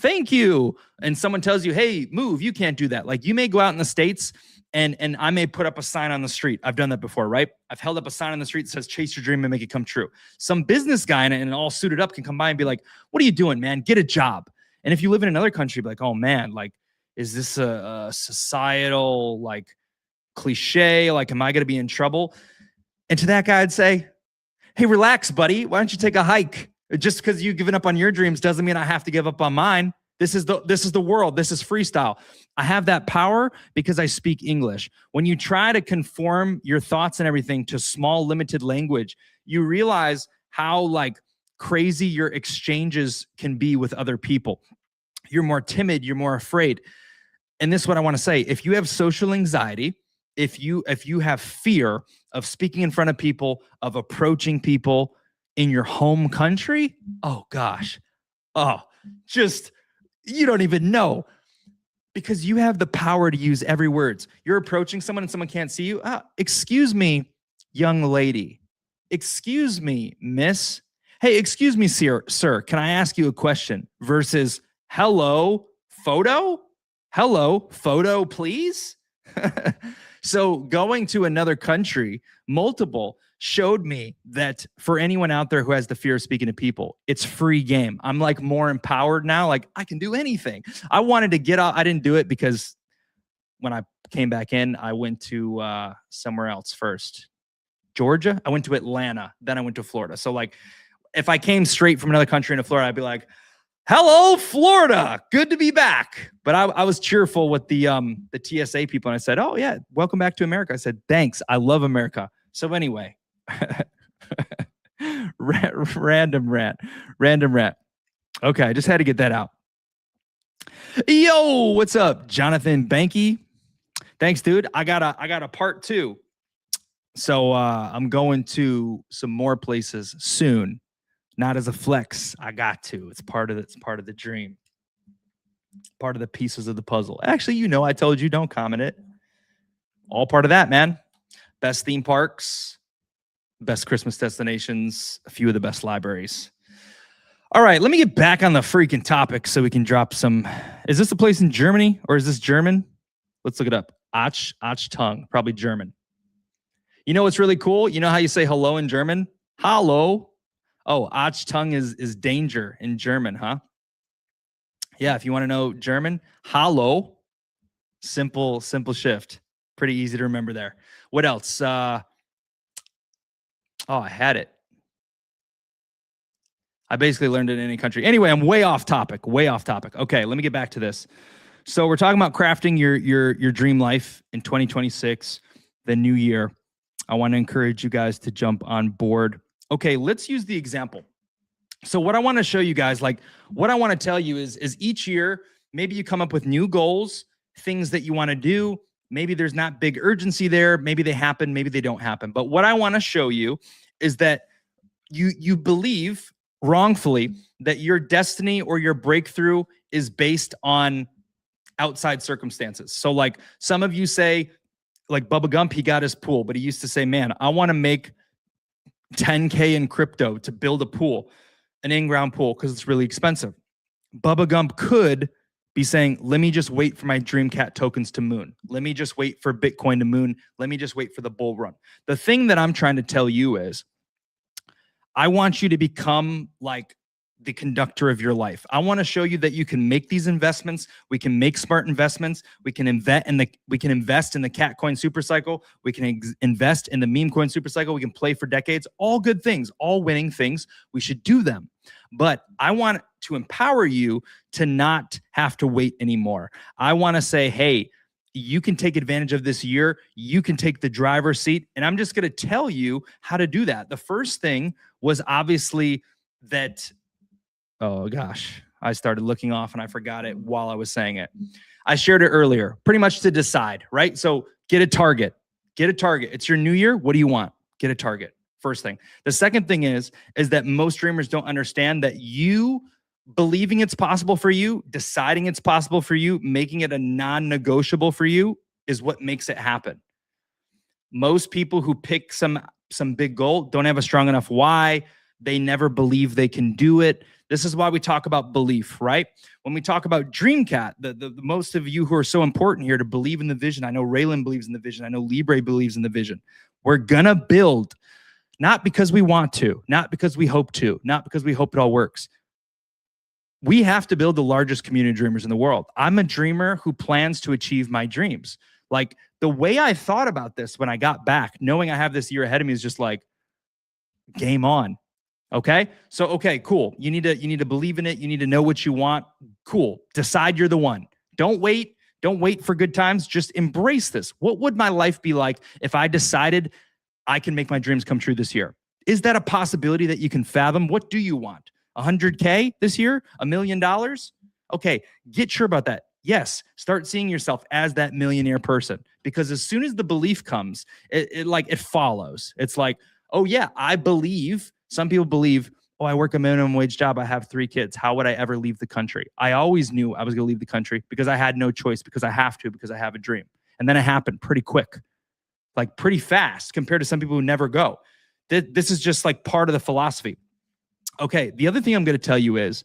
Thank you. And someone tells you, hey, move, you can't do that. Like you may go out in the States and I may put up a sign on the street. I've done that before, right? I've held up a sign on the street that says, chase your dream and make it come true. Some business guy and all suited up can come by and be like, what are you doing, man? Get a job. And if you live in another country, be like, oh man, like, is this a societal like cliche? Like, am I going to be in trouble? And to that guy, I'd say, hey, relax, buddy. Why don't you take a hike? Just because you've given up on your dreams doesn't mean I have to give up on mine. This is the world. This is freestyle. I have that power because I speak English. When you try to conform your thoughts and everything to small, limited language, you realize how like crazy your exchanges can be with other people. You're more timid. You're more afraid. And this is what I want to say. If you have social anxiety, if you have fear of speaking in front of people, of approaching people in your home country, oh gosh, just you don't even know, because you have the power to use every word. You're approaching someone and someone can't see you. Excuse me, young lady. Excuse me, miss. Hey, excuse me, sir. Can I ask you a question? Versus hello, photo. Hello, photo, please. So going to another country, multiple, showed me that for anyone out there who has the fear of speaking to people, it's free game. I'm like more empowered now. Like I can do anything. I wanted to get out. I didn't do it because when I came back in, I went to somewhere else first. Georgia. I went to Atlanta. Then I went to Florida. So like if I came straight from another country into Florida, I'd be like, hello, Florida. Good to be back. But I was cheerful with the TSA people. And I said, oh yeah, welcome back to America. I said, thanks. I love America. So anyway, random rant. Okay, I just had to get that out. Yo, what's up, Jonathan Banky? Thanks, dude. I got a part 2. So I'm going to some more places soon. Not as a flex. I got to. It's part of the dream. Part of the pieces of the puzzle. Actually, I told you don't comment it. All part of that, man. Best theme parks, best Christmas destinations, a few of the best libraries. All right, let me get back on the freaking topic so we can drop some. Is this a place in Germany or is this German? Let's look it up. Achtung, probably German. You know what's really cool? You know how you say hello in German? Hallo. Oh, Achtung is danger in German, huh? Yeah, if you want to know German, hallo. Simple shift. Pretty easy to remember there. What else? I had it. I basically learned it in any country. Anyway, I'm way off topic. Okay, let me get back to this. So we're talking about crafting your dream life in 2026, the new year. I want to encourage you guys to jump on board. Okay, let's use the example. So what I want to show you guys, like what I want to tell you is each year, maybe you come up with new goals, things that you want to do. Maybe there's not big urgency there. Maybe they happen, maybe they don't happen. But what I want to show you is that you believe wrongfully that your destiny or your breakthrough is based on outside circumstances. So like some of you say, like Bubba Gump, he got his pool, but he used to say, man, I want to make 10K in crypto to build a pool, an in-ground pool, because it's really expensive. Bubba Gump could be saying, let me just wait for my Dreamcat tokens to moon. Let me just wait for Bitcoin to moon. Let me just wait for the bull run. The thing that I'm trying to tell you is, I want you to become like the conductor of your life. I want to show you that you can make these investments. We can make smart investments. We can invest in the cat coin super cycle. We can invest in the meme coin super cycle. We can play for decades. All good things, all winning things. We should do them. But I want to empower you to not have to wait anymore. I want to say, hey, you can take advantage of this year. You can take the driver's seat. And I'm just going to tell you how to do that. The first thing was obviously that, oh gosh, I started looking off and I forgot it while I was saying it. I shared it earlier, pretty much to decide, right? So get a target. It's your new year. What do you want? Get a target. First thing. The second thing is that most dreamers don't understand that you believing it's possible for you, deciding it's possible for you, making it a non-negotiable for you is what makes it happen. Most people who pick some big goal don't have a strong enough why. They never believe they can do it. This is why we talk about belief, right? When we talk about Dreamcat, the most of you who are so important here to believe in the vision. I know Raylan believes in the vision. I know Libre believes in the vision. We're gonna build, not because we want to, not because we hope to, not because we hope it all works. We have to build the largest community of dreamers in the world. I'm a dreamer who plans to achieve my dreams. Like, the way I thought about this when I got back, knowing I have this year ahead of me, is just like, game on. Okay. So, okay, cool. You need to believe in it. You need to know what you want. Cool. Decide you're the one. Don't wait. Don't wait for good times. Just embrace this. What would my life be like if I decided I can make my dreams come true this year? Is that a possibility that you can fathom? What do you want? 100K this year? $1 million? Okay. Get sure about that. Yes. Start seeing yourself as that millionaire person, because as soon as the belief comes, it follows. It's like, oh yeah, I believe. Some people believe, oh, I work a minimum wage job. I have 3 kids. How would I ever leave the country? I always knew I was going to leave the country because I had no choice, because I have to, because I have a dream. And then it happened pretty quick, like pretty fast compared to some people who never go. This is just like part of the philosophy. Okay. The other thing I'm going to tell you is,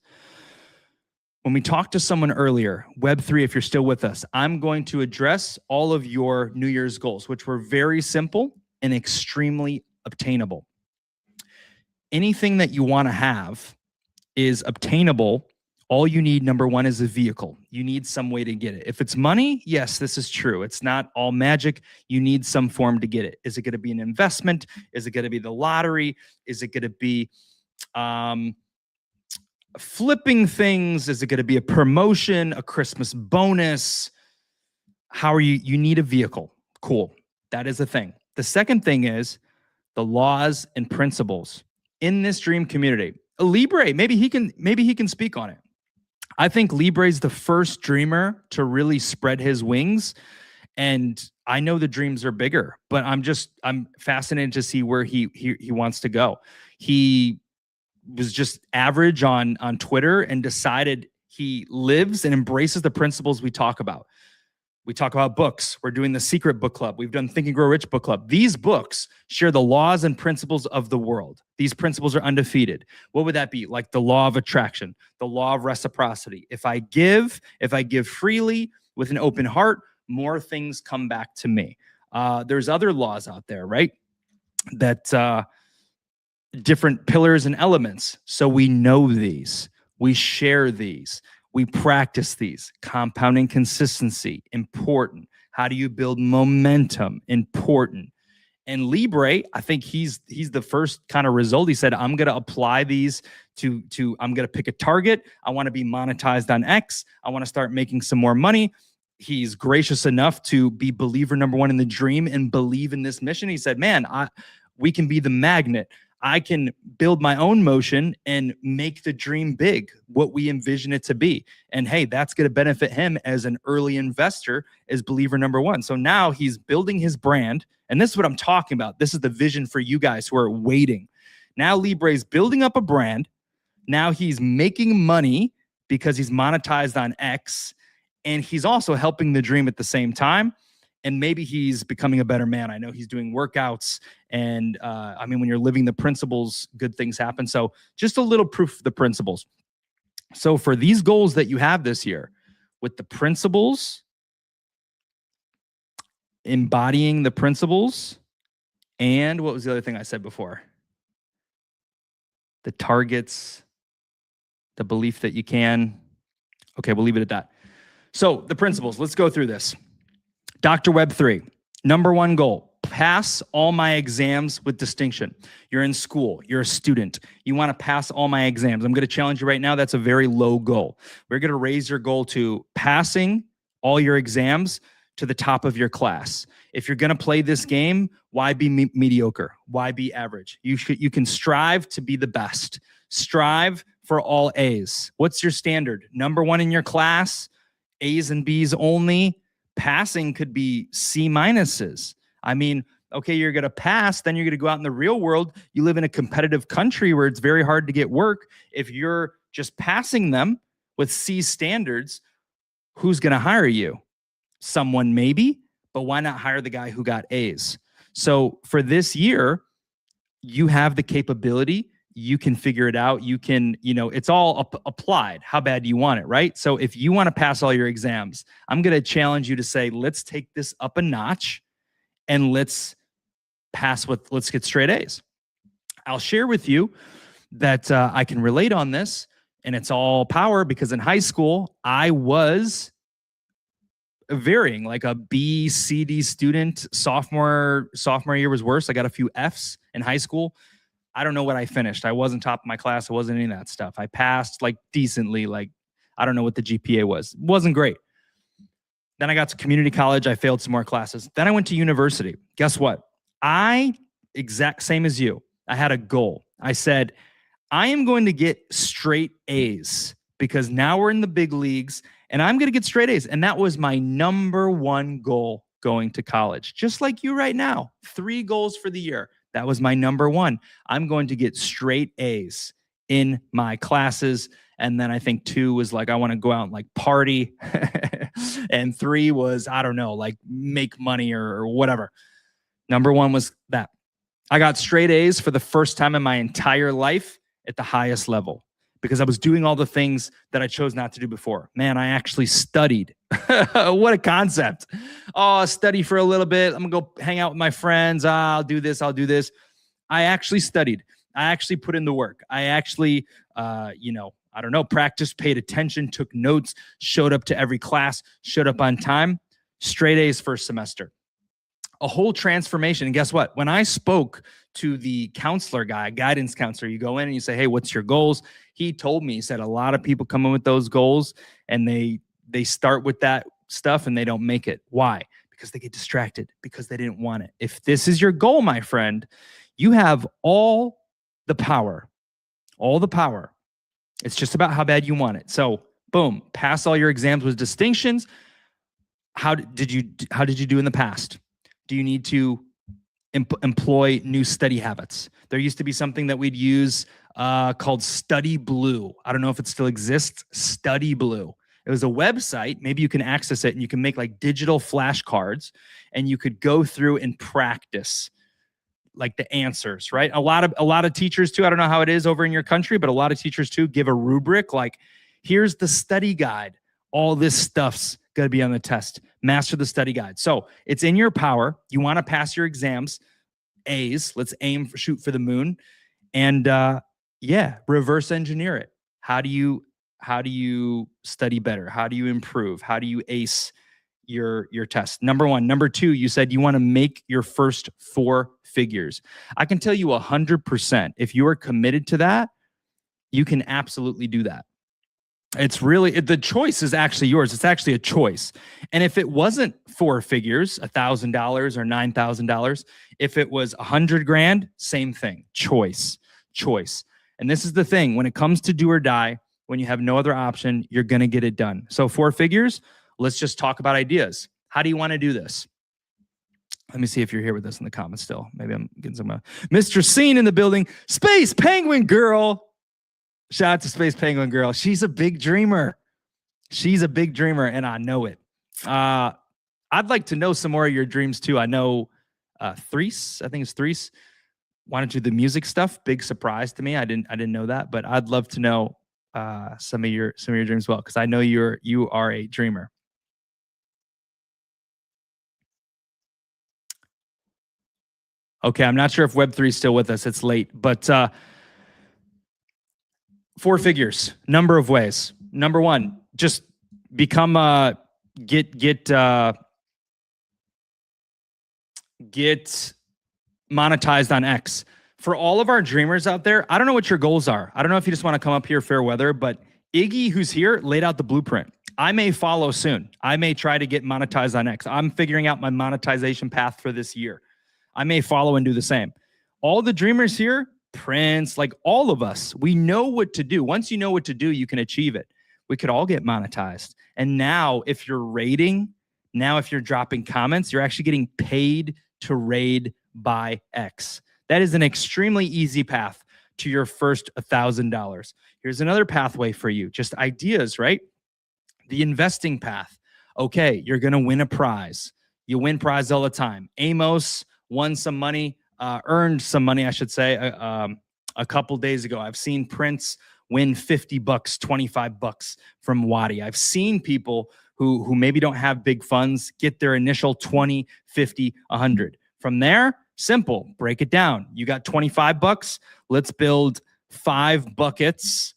when we talked to someone earlier, Web3, if you're still with us, I'm going to address all of your New Year's goals, which were very simple and extremely obtainable. Anything that you want to have is obtainable. All you need, number one, is a vehicle. You need some way to get it. If it's money, yes, this is true. It's not all magic. You need some form to get it. Is it going to be an investment? Is it going to be the lottery? Is it going to be flipping things? Is it going to be a promotion, a Christmas bonus? How are you? You need a vehicle. Cool. That is a thing. The second thing is the laws and principles in this dream community. Libre, maybe he can speak on it. I think Libre is the first dreamer to really spread his wings. And I know the dreams are bigger, but I'm fascinated to see where he wants to go. He was just average on Twitter and decided he lives and embraces the principles we talk about. We talk about books. We're doing the Secret Book Club. We've done Think and Grow Rich Book Club. These books share the laws and principles of the world. These principles are undefeated. What would that be? Like the law of attraction, the law of reciprocity. If I give freely with an open heart, more things come back to me. There's other laws out there, right? That different pillars and elements. So we know these. We share these. We practice these. Compounding consistency, important. How do you build momentum? Important. And Libre, I think he's the first kind of result. He said, I'm going to apply these to I'm going to pick a target. I want to be monetized on X. I want to start making some more money. He's gracious enough to be believer number one in the dream and believe in this mission. He said, man, we can be the magnet. I can build my own motion and make the dream big, what we envision it to be. And hey, that's going to benefit him as an early investor, as believer number one. So now he's building his brand. And this is what I'm talking about. This is the vision for you guys who are waiting. Now Libre is building up a brand. Now he's making money because he's monetized on X. And he's also helping the dream at the same time. And maybe he's becoming a better man. I know he's doing workouts. And when you're living the principles, good things happen. So just a little proof of the principles. So for these goals that you have this year, with the principles, embodying the principles, and what was the other thing I said before? The targets, the belief that you can. Okay, we'll leave it at that. So the principles, let's go through this. Dr. Web3, number one goal, pass all my exams with distinction. You're in school, you're a student, you want to pass all my exams. I'm going to challenge you right now. That's a very low goal. We're going to raise your goal to passing all your exams to the top of your class. If you're going to play this game, why be mediocre? Why be average? You can strive to be the best. Strive for all A's. What's your standard? Number one in your class, A's and B's only. Passing could be C minuses. I mean, okay, you're going to pass, then you're going to go out in the real world. You live in a competitive country where it's very hard to get work. If you're just passing them with C standards, who's going to hire you? Someone maybe, but why not hire the guy who got A's? So for this year, you have the capability, you can figure it out. You can, it's all applied. How bad do you want it, right? So if you want to pass all your exams, I'm going to challenge you to say, let's take this up a notch and let's get straight A's. I'll share with you that I can relate on this, and it's all power because in high school, I was varying, like a B, C, D student. Sophomore year was worse. I got a few F's in high school. I don't know what I finished. I wasn't top of my class. I wasn't any of that stuff. I passed like decently. Like, I don't know what the GPA was. It wasn't great. Then I got to community college. I failed some more classes. Then I went to university. Guess what? Exact same as you. I had a goal. I said, I am going to get straight A's because now we're in the big leagues and I'm going to get straight A's. And that was my number one goal going to college. Just like you right now, 3 goals for the year. That was my number one. I'm going to get straight A's in my classes. And then I think 2 was like, I want to go out and like party. And 3 was, I don't know, like make money or whatever. Number 1 was that. I got straight A's for the first time in my entire life at the highest level because I was doing all the things that I chose not to do before. Man, I actually studied. What a concept. Oh, study for a little bit. I'm going to go hang out with my friends. I'll do this. I actually studied. I actually put in the work. I actually, practiced, paid attention, took notes, showed up to every class, showed up on time. Straight A's first semester. A whole transformation. And guess what? When I spoke to the counselor guy, guidance counselor, you go in and you say, hey, what's your goals? He told me, he said, a lot of people come in with those goals and they start with that stuff and they don't make it. Why? Because they get distracted, because they didn't want it. If this is your goal, my friend, you have all the power. All the power. It's just about how bad you want it. So boom, pass all your exams with distinctions. How did you do in the past? Do you need to employ new study habits? There used to be something that we'd use called Study Blue. I don't know if it still exists. Study Blue. It was a website. Maybe you can access it and you can make like digital flashcards and you could go through and practice like the answers, right? A lot of teachers too, I don't know how it is over in your country, but a lot of teachers too give a rubric like, here's the study guide. All this stuff's going to be on the test. Master the study guide. So it's in your power. You want to pass your exams, A's. Let's shoot for the moon. And reverse engineer it. How do you study better? How do you improve? How do you ace your test? Number 1. Number 2, you said you want to make your first 4 figures. I can tell you 100%. If you are committed to that, you can absolutely do that. It's really, the choice is actually yours. It's actually a choice. And if it wasn't 4 figures, $1,000 or $9,000, if it was $100,000, same thing. Choice. And this is the thing. When it comes to do or die, when you have no other option, you're going to get it done. So 4 figures, let's just talk about ideas. How do you want to do this? Let me see if you're here with us in the comments still. Maybe I'm getting some Mr. Scene in the building. Space Penguin Girl. Shout out to Space Penguin Girl. She's a big dreamer. And I know it. I'd like to know some more of your dreams too. I know Threes. I think it's Threes. Wanted to do the music stuff. Big surprise to me. I didn't know that, but I'd love to know some of your dreams as well, because I know you are a dreamer. Okay, I'm not sure if Web3 is still with us. It's late, but 4 figures, number of ways. Number 1, just become get monetized on X. For all of our dreamers out there, I don't know what your goals are. I don't know if you just want to come up here fair weather, but Iggy, who's here, laid out the blueprint. I may follow soon. I may try to get monetized on X. I'm figuring out my monetization path for this year. I may follow and do the same. All the dreamers here, Prince, like all of us, we know what to do. Once you know what to do, you can achieve it. We could all get monetized. And now if you're rating, if you're dropping comments, you're actually getting paid to raid by X. That is an extremely easy path to your first $1,000. Here's another pathway for you. Just ideas, right? The investing path. Okay, you're going to win a prize. You win prizes all the time. Amos won some money, earned some money, I should say, a couple days ago. I've seen Prince win $50, $25 from Wadi. I've seen people who maybe don't have big funds get their initial 20, 50, 100. From there, simple, break it down. You got $25. Let's build 5 buckets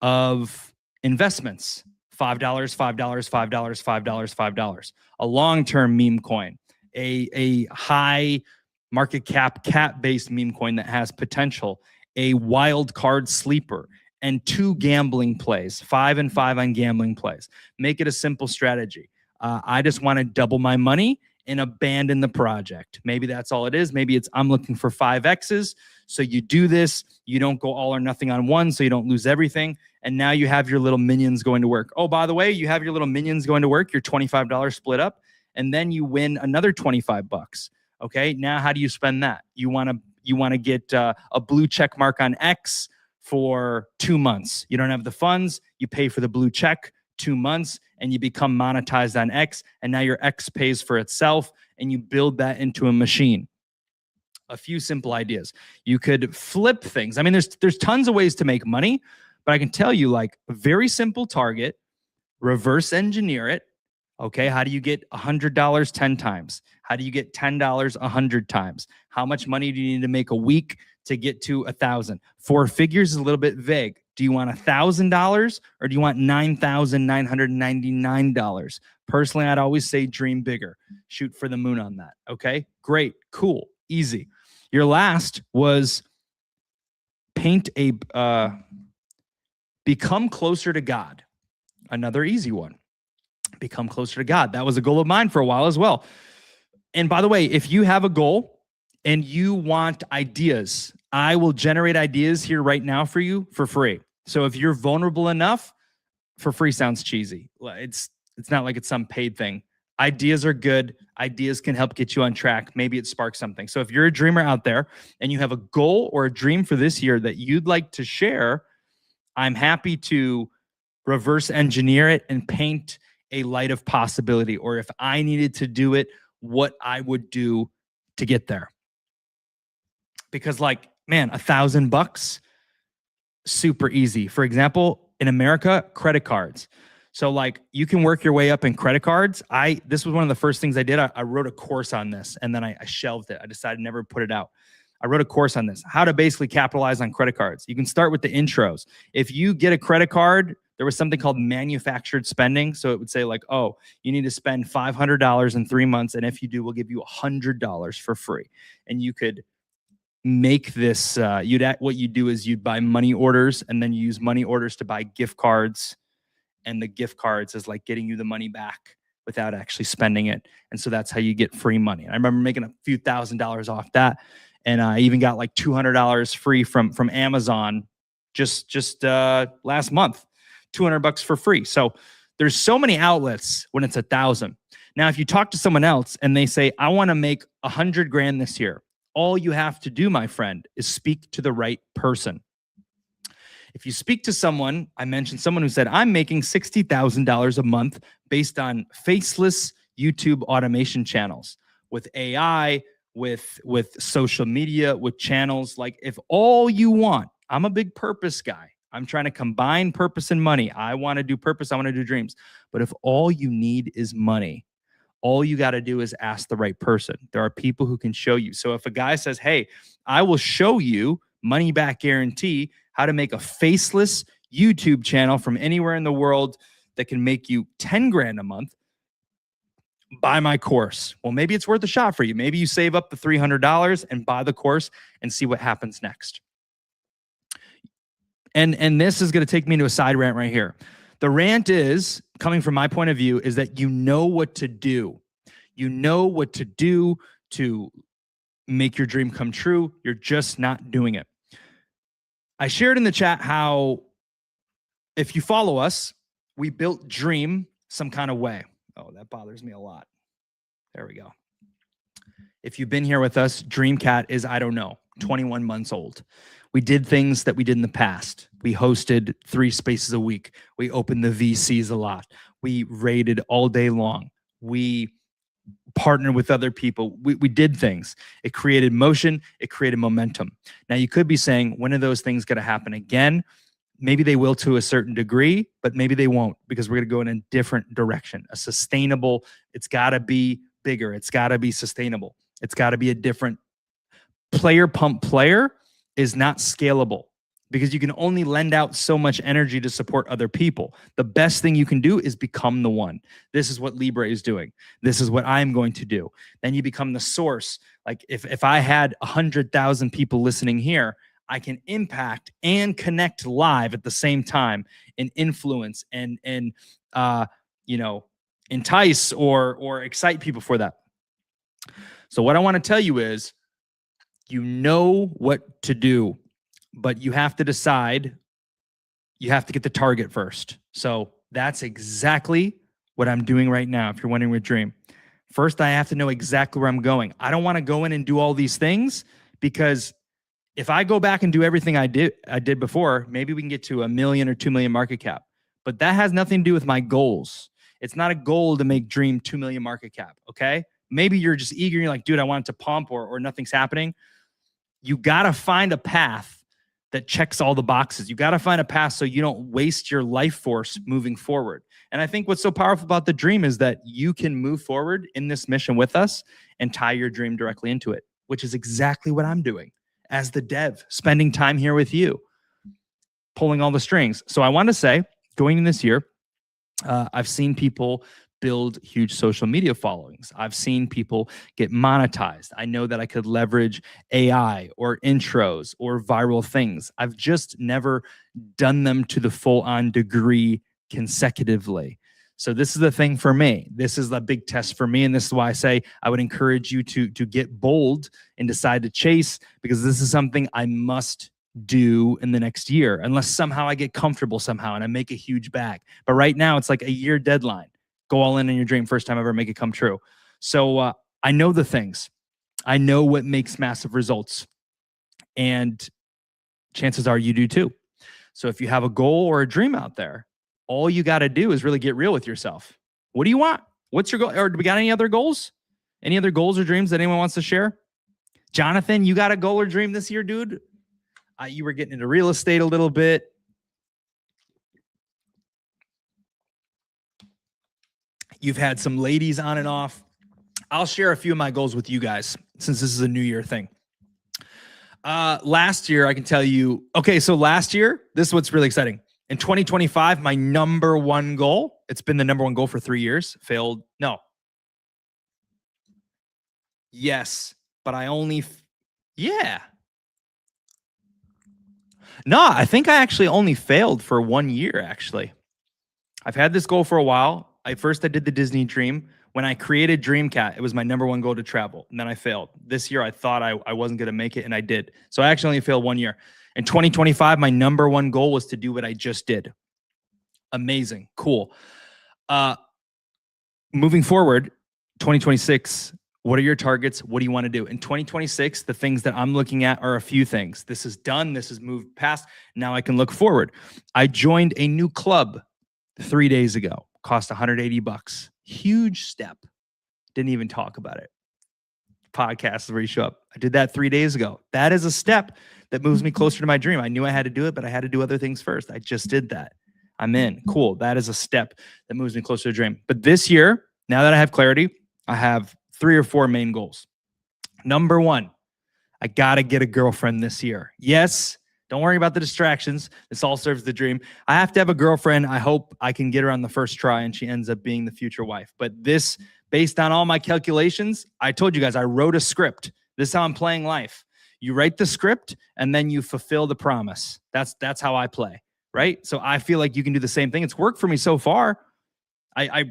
of investments. $5, $5, $5, $5, $5. A long-term meme coin, a high market cap-based meme coin that has potential, a wild card sleeper, and 2 gambling plays, 5 and 5 on gambling plays. Make it a simple strategy. I just want to double my money and abandon the project. Maybe that's all it is. Maybe it's I'm looking for 5Xs. So you do this, you don't go all or nothing on one, so you don't lose everything. And now you have your little minions going to work. Oh, by the way, you have your little minions going to work, your $25 split up, and then you win another $25. Okay, now how do you spend that? You want to get a blue check mark on X for 2 months. You don't have the funds, you pay for the blue check 2 months, and you become monetized on X, and now your X pays for itself, and you build that into a machine. A few simple ideas. You could flip things. I mean, there's tons of ways to make money, but I can tell you, like, a very simple target, reverse engineer it. Okay, how do you get $100 10 times? How do you get $10 100 times? How much money do you need to make a week to get to 1,000? 4 figures is a little bit vague. Do you want $1,000 or do you want $9,999? Personally, I'd always say dream bigger. Shoot for the moon on that. Okay, great, cool, easy. Your last was paint a become closer to God. Another easy one. Become closer to God. That was a goal of mine for a while as well. And by the way, if you have a goal and you want ideas, I will generate ideas here right now for you for free. So if you're vulnerable enough, for free sounds cheesy. It's not like it's some paid thing. Ideas are good. Ideas can help get you on track. Maybe it sparks something. So if you're a dreamer out there and you have a goal or a dream for this year that you'd like to share, I'm happy to reverse engineer it and paint a light of possibility, or if I needed to do it, what I would do to get there. Because, like, man, $1,000, super easy. For example, in America, credit cards. So, like, you can work your way up in credit cards. This was one of the first things I did. I wrote a course on this, and then I shelved it. I decided never to put it out. I wrote a course on this, how to basically capitalize on credit cards. You can start with the intros. If you get a credit card, there was something called manufactured spending. So it would say, like, oh, you need to spend $500 in 3 months. And if you do, we'll give you $100 for free. And you could make this, what you do is you'd buy money orders, and then you use money orders to buy gift cards. And the gift cards is like getting you the money back without actually spending it. And so that's how you get free money. And I remember making a few $1,000s off that. And I even got like $200 free from Amazon just last month. $200 for free. So there's so many outlets when it's 1,000. Now, if you talk to someone else and they say, I want to make 100 grand this year, all you have to do, my friend, is speak to the right person. If you speak to someone, I mentioned someone who said, I'm making $60,000 a month based on faceless YouTube automation channels with AI, with social media, with channels. Like, if all you want, I'm a big purpose guy. I'm trying to combine purpose and money. I want to do purpose. I want to do dreams. But if all you need is money, all you got to do is ask the right person. There are people who can show you. So if a guy says, hey, I will show you, money back guarantee, how to make a faceless YouTube channel from anywhere in the world that can make you 10 grand a month, buy my course. Well, maybe it's worth a shot for you. Maybe you save up the $300 and buy the course and see what happens next. And this is going to take me to a side rant right here. The rant is, coming from my point of view, is that you know what to do. You know what to do to make your dream come true. You're just not doing it. I shared in the chat how, if you follow us, we built Dream some kind of way. Oh, that bothers me a lot. There we go. If you've been here with us, Dreamcat is, 21 months old. We did things that we did in the past. We hosted 3 spaces a week. We opened the VCs a lot. We raided all day long. We partnered with other people. We did things. It created motion. It created momentum. Now, you could be saying, when are those things going to happen again? Maybe they will to a certain degree, but maybe they won't, because we're going to go in a different direction. A sustainable, it's got to be bigger. It's got to be sustainable. It's got to be a different player. Pump player is not scalable, because you can only lend out so much energy to support other people. The best thing you can do is become the one. This is what Libre is doing. This is what I'm going to do. Then you become the source. Like if I had 100,000 people listening here, I can impact and connect live at the same time, and influence and entice or excite people for that. So what I want to tell you is, you know what to do, but you have to decide. You have to get the target first. So that's exactly what I'm doing right now. If you're wondering with Dream, first I have to know exactly where I'm going. I don't want to go in and do all these things, because if I go back and do everything I did before, maybe we can get to 1 million or 2 million market cap. But that has nothing to do with my goals. It's not a goal to make Dream 2 million market cap. Okay. Maybe you're just eager. You're like, dude, I want it to pump, or nothing's happening. You got to find a path that checks all the boxes. You got to find a path so you don't waste your life force moving forward. And I think what's so powerful about the Dream is that you can move forward in this mission with us and tie your dream directly into it, which is exactly what I'm doing as the dev, spending time here with you, pulling all the strings. So I want to say, going in this year, I've seen people build huge social media followings. I've seen people get monetized. I know that I could leverage AI or intros or viral things. I've just never done them to the full-on degree consecutively. So this is the thing for me. This is the big test for me. And this is why I say I would encourage you to get bold and decide to chase, because this is something I must do in the next year, unless somehow I get comfortable somehow and I make a huge bag. But right now it's like a year deadline. Go all in on your dream. First time ever, make it come true. So I know the things. I know what makes massive results. And chances are you do too. So if you have a goal or a dream out there, all you got to do is really get real with yourself. What do you want? What's your goal? Or do we got any other goals? Any other goals or dreams that anyone wants to share? Jonathan, you got a goal or dream this year, dude? You were getting into real estate a little bit. You've had some ladies on and off. I'll share a few of my goals with you guys, since this is a new year thing. Last year, I can tell you, okay, so last year, this is what's really exciting. In 2025, my number one goal, it's been the number one goal for 3 years, failed. No. Yes, but I only, yeah. No, I think I actually only failed for 1 year, actually. I've had this goal for a while. I did the Disney Dream. When I created Dreamcat, it was my number one goal to travel, and then I failed. This year, I thought I wasn't going to make it, and I did. So I actually only failed 1 year. In 2025, my number one goal was to do what I just did. Amazing. Cool. Moving forward, 2026, what are your targets? What do you want to do? In 2026, the things that I'm looking at are a few things. This is done. This is moved past. Now I can look forward. I joined a new club 3 days ago. Cost $180. Huge step. Didn't even talk about it. Podcast is where you show up. I did that 3 days ago. That is a step that moves me closer to my dream. I knew I had to do it, but I had to do other things first. I just did that. I'm in. Cool. That is a step that moves me closer to the dream. But this year, now that I have clarity, I have 3 or 4 main goals. Number one, I got to get a girlfriend this year. Yes. Don't worry about the distractions. This all serves the dream. I have to have a girlfriend. I hope I can get her on the first try and she ends up being the future wife. But this, based on all my calculations, I told you guys, I wrote a script. This is how I'm playing life. You write the script and then you fulfill the promise. That's how I play, right? So I feel like you can do the same thing. It's worked for me so far. I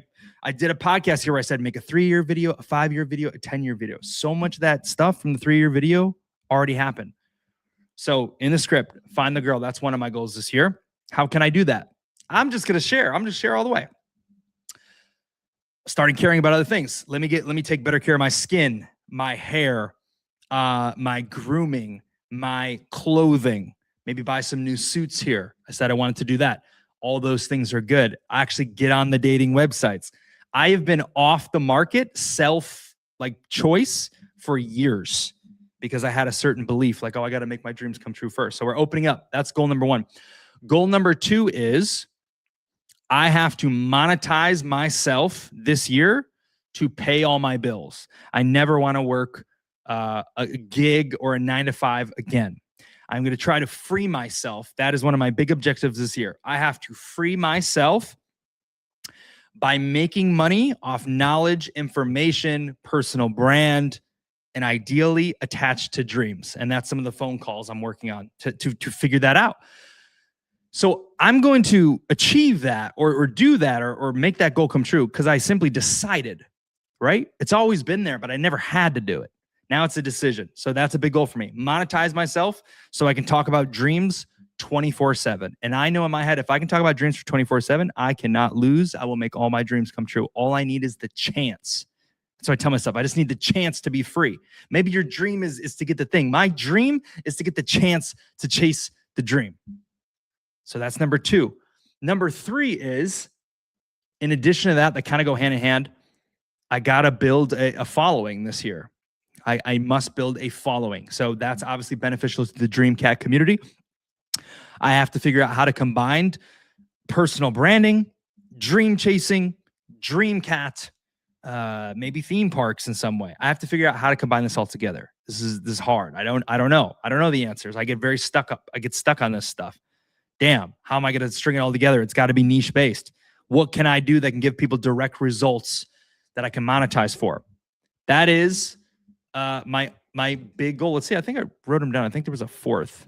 did a podcast here where I said, make a 3-year video, a 5-year video, a 10-year video. So much of that stuff from the 3-year video already happened. So in the script, find the girl. That's one of my goals this year. How can I do that? I'm just going to share. I'm just share all the way. Starting caring about other things. Let me take better care of my skin, my hair, my grooming, my clothing. Maybe buy some new suits here. I said I wanted to do that. All those things are good. I actually get on the dating websites. I have been off the market, like choice for years because I had a certain belief like, oh, I got to make my dreams come true first. So we're opening up. That's goal number 1. Goal number 2 is I have to monetize myself this year to pay all my bills. I never want to work a gig or a 9-to-5 again. I'm going to try to free myself. That is one of my big objectives this year. I have to free myself by making money off knowledge, information, personal brand, and ideally attached to dreams. And that's some of the phone calls I'm working on to figure that out. So I'm going to achieve that or do that or make that goal come true because I simply decided, right? It's always been there, but I never had to do it. Now it's a decision. So that's a big goal for me. Monetize myself so I can talk about dreams 24/7. And I know in my head, if I can talk about dreams for 24/7, I cannot lose. I will make all my dreams come true. All I need is the chance. So I tell myself, I just need the chance to be free. Maybe your dream is to get the thing. My dream is to get the chance to chase the dream. So that's number 2. Number 3 is, in addition to that, they kind of go hand in hand. I got to build a following this year. I must build a following. So that's obviously beneficial to the Dream Cat community. I have to figure out how to combine personal branding, dream chasing, Dream Cat, maybe theme parks in some way. I have to figure out how to combine this all together. This is hard. I don't know. I don't know the answers. I get very stuck up. I get stuck on this stuff. Damn, how am I going to string it all together? It's got to be niche based. What can I do that can give people direct results that I can monetize for? That is my big goal. Let's see. I think I wrote them down. I think there was a 4th.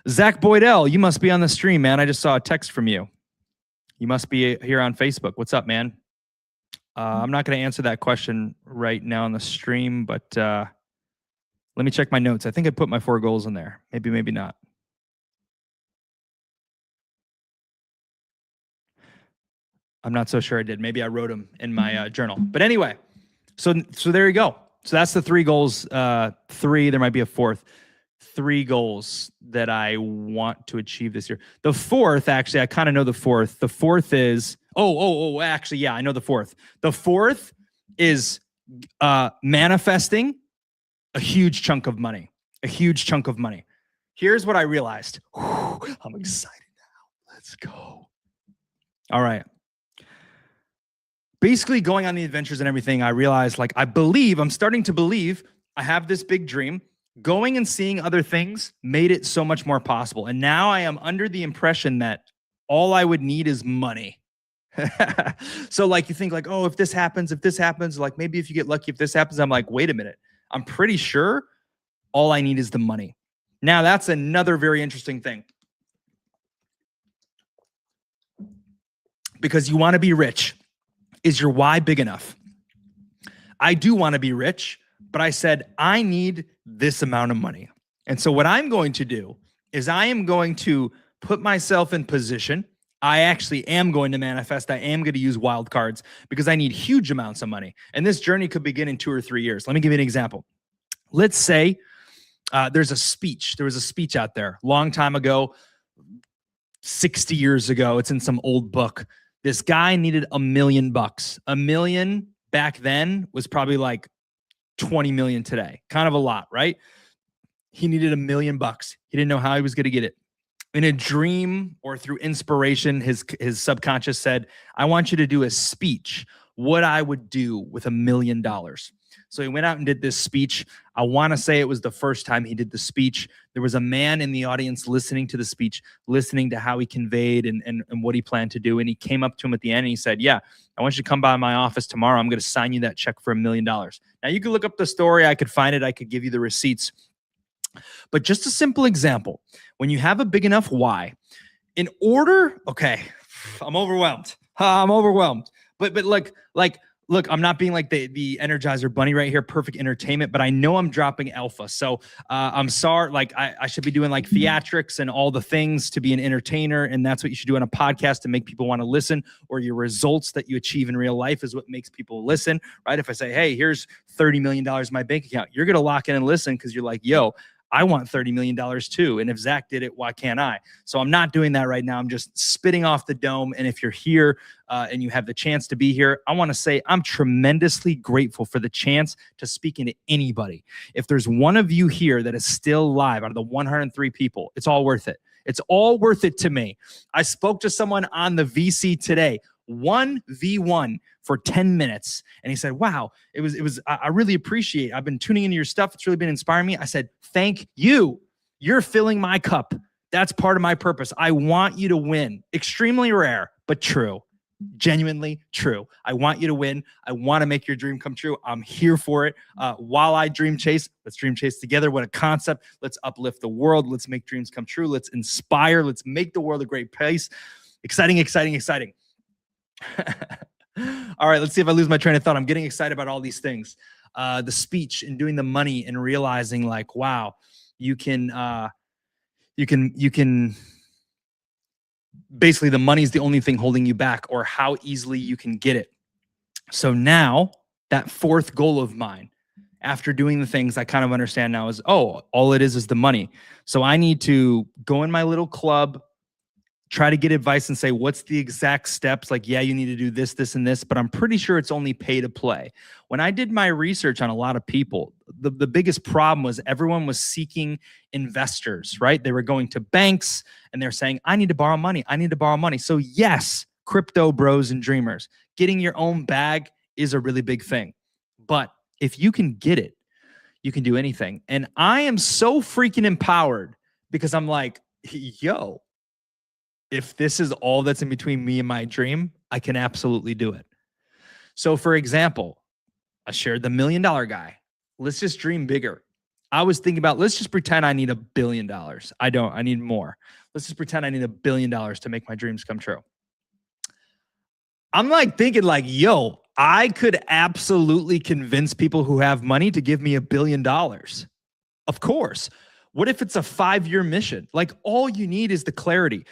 Zach Boydell, you must be on the stream, man. I just saw a text from you. You must be here on Facebook. What's up, man? I'm not going to answer that question right now on the stream, but let me check my notes. I think I put my 4 goals in there. Maybe, maybe not. I'm not so sure I did. Maybe I wrote them in my journal. But anyway, so there you go. So that's the 3 goals. 3, there might be a 4th. 3 goals that I want to achieve this year. The 4th, actually, I kind of know the 4th. The 4th is, actually, yeah, I know the 4th. The 4th is manifesting a huge chunk of money. A huge chunk of money. Here's what I realized. Whew, I'm excited now. Let's go. All right. Basically going on the adventures and everything, I realized, like, I'm starting to believe I have this big dream. Going and seeing other things made it so much more possible. And now I am under the impression that all I would need is money. So like you think like, oh, if this happens, like maybe if you get lucky, if this happens, I'm like, wait a minute. I'm pretty sure all I need is the money. Now that's another very interesting thing. Because you want to be rich. Is your why big enough? I do want to be rich, but I said, I need this amount of money. And so what I'm going to do is I am going to put myself in position. I actually am going to manifest. I am going to use wild cards because I need huge amounts of money. And this journey could begin in 2 or 3 years. Let me give you an example. Let's say there's a speech. There was a speech out there a long time ago, 60 years ago. It's in some old book. This guy needed $1 million. $1 million back then was probably like 20 million today. Kind of a lot, right? He needed $1 million. He didn't know how he was going to get it. In a dream or through inspiration, his subconscious said, I want you to do a speech, what I would do with $1 million. So he went out and did this speech. I want to say it was the first time he did the speech. There was a man in the audience listening to the speech, listening to how he conveyed and what he planned to do. And he came up to him at the end and he said, yeah, I want you to come by my office tomorrow. I'm going to sign you that check for $1 million. Now you can look up the story. I could find it. I could give you the receipts. But just a simple example, when you have a big enough why, in order, okay, I'm overwhelmed. But look, I'm not being like the Energizer Bunny right here, perfect entertainment, but I know I'm dropping alpha. So I'm sorry, like I should be doing like theatrics and all the things to be an entertainer. And that's what you should do on a podcast to make people want to listen, or your results that you achieve in real life is what makes people listen, right? If I say, hey, here's $30 million in my bank account, you're going to lock in and listen because you're like, yo, I want $30 million too. And if Zach did it, why can't I? So I'm not doing that right now. I'm just spitting off the dome. And if you're here and you have the chance to be here, I want to say I'm tremendously grateful for the chance to speak into anybody. If there's one of you here that is still live out of the 103 people, it's all worth it. It's all worth it to me. I spoke to someone on the VC today, 1v1 for 10 minutes. And he said, wow, I really appreciate it. I've been tuning into your stuff. It's really been inspiring me. I said, thank you. You're filling my cup. That's part of my purpose. I want you to win. Extremely rare, but true. Genuinely true. I want you to win. I want to make your dream come true. I'm here for it. While I dream chase, let's dream chase together. What a concept. Let's uplift the world. Let's make dreams come true. Let's inspire. Let's make the world a great place. Exciting, exciting, exciting. All right, let's see if I lose my train of thought. I'm getting excited about all these things. The speech and doing the money and realizing like, wow, you can basically the money is the only thing holding you back, or how easily you can get it. So now that fourth goal of mine, after doing the things I kind of understand now is, oh, all it is the money. So I need to go in my little club, try to get advice and say, what's the exact steps? Like, yeah, you need to do this, this, and this, but I'm pretty sure it's only pay to play. When I did my research on a lot of people, the biggest problem was everyone was seeking investors, right? They were going to banks and they're saying, I need to borrow money. I need to borrow money. So yes, crypto bros and dreamers, getting your own bag is a really big thing. But if you can get it, you can do anything. And I am so freaking empowered because I'm like, yo, if this is all that's in between me and my dream, I can absolutely do it. So for example, I shared the $1 million guy. Let's just dream bigger. I was thinking about, let's just pretend I need $1 billion. I don't, I need more. Let's just pretend I need $1 billion to make my dreams come true. I'm like thinking like, yo, I could absolutely convince people who have money to give me $1 billion. Of course. What if it's a 5-year mission? Like all you need is the clarity.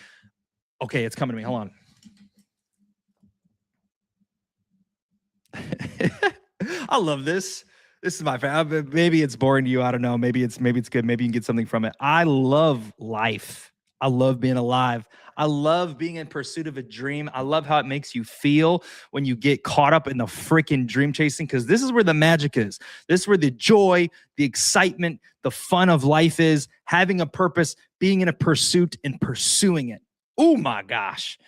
Okay, it's coming to me. Hold on. I love this. This is my favorite. Maybe it's boring to you. I don't know. Maybe it's good. Maybe you can get something from it. I love life. I love being alive. I love being in pursuit of a dream. I love how it makes you feel when you get caught up in the freaking dream chasing, because this is where the magic is. This is where the joy, the excitement, the fun of life is, having a purpose, being in a pursuit and pursuing it. Oh my gosh.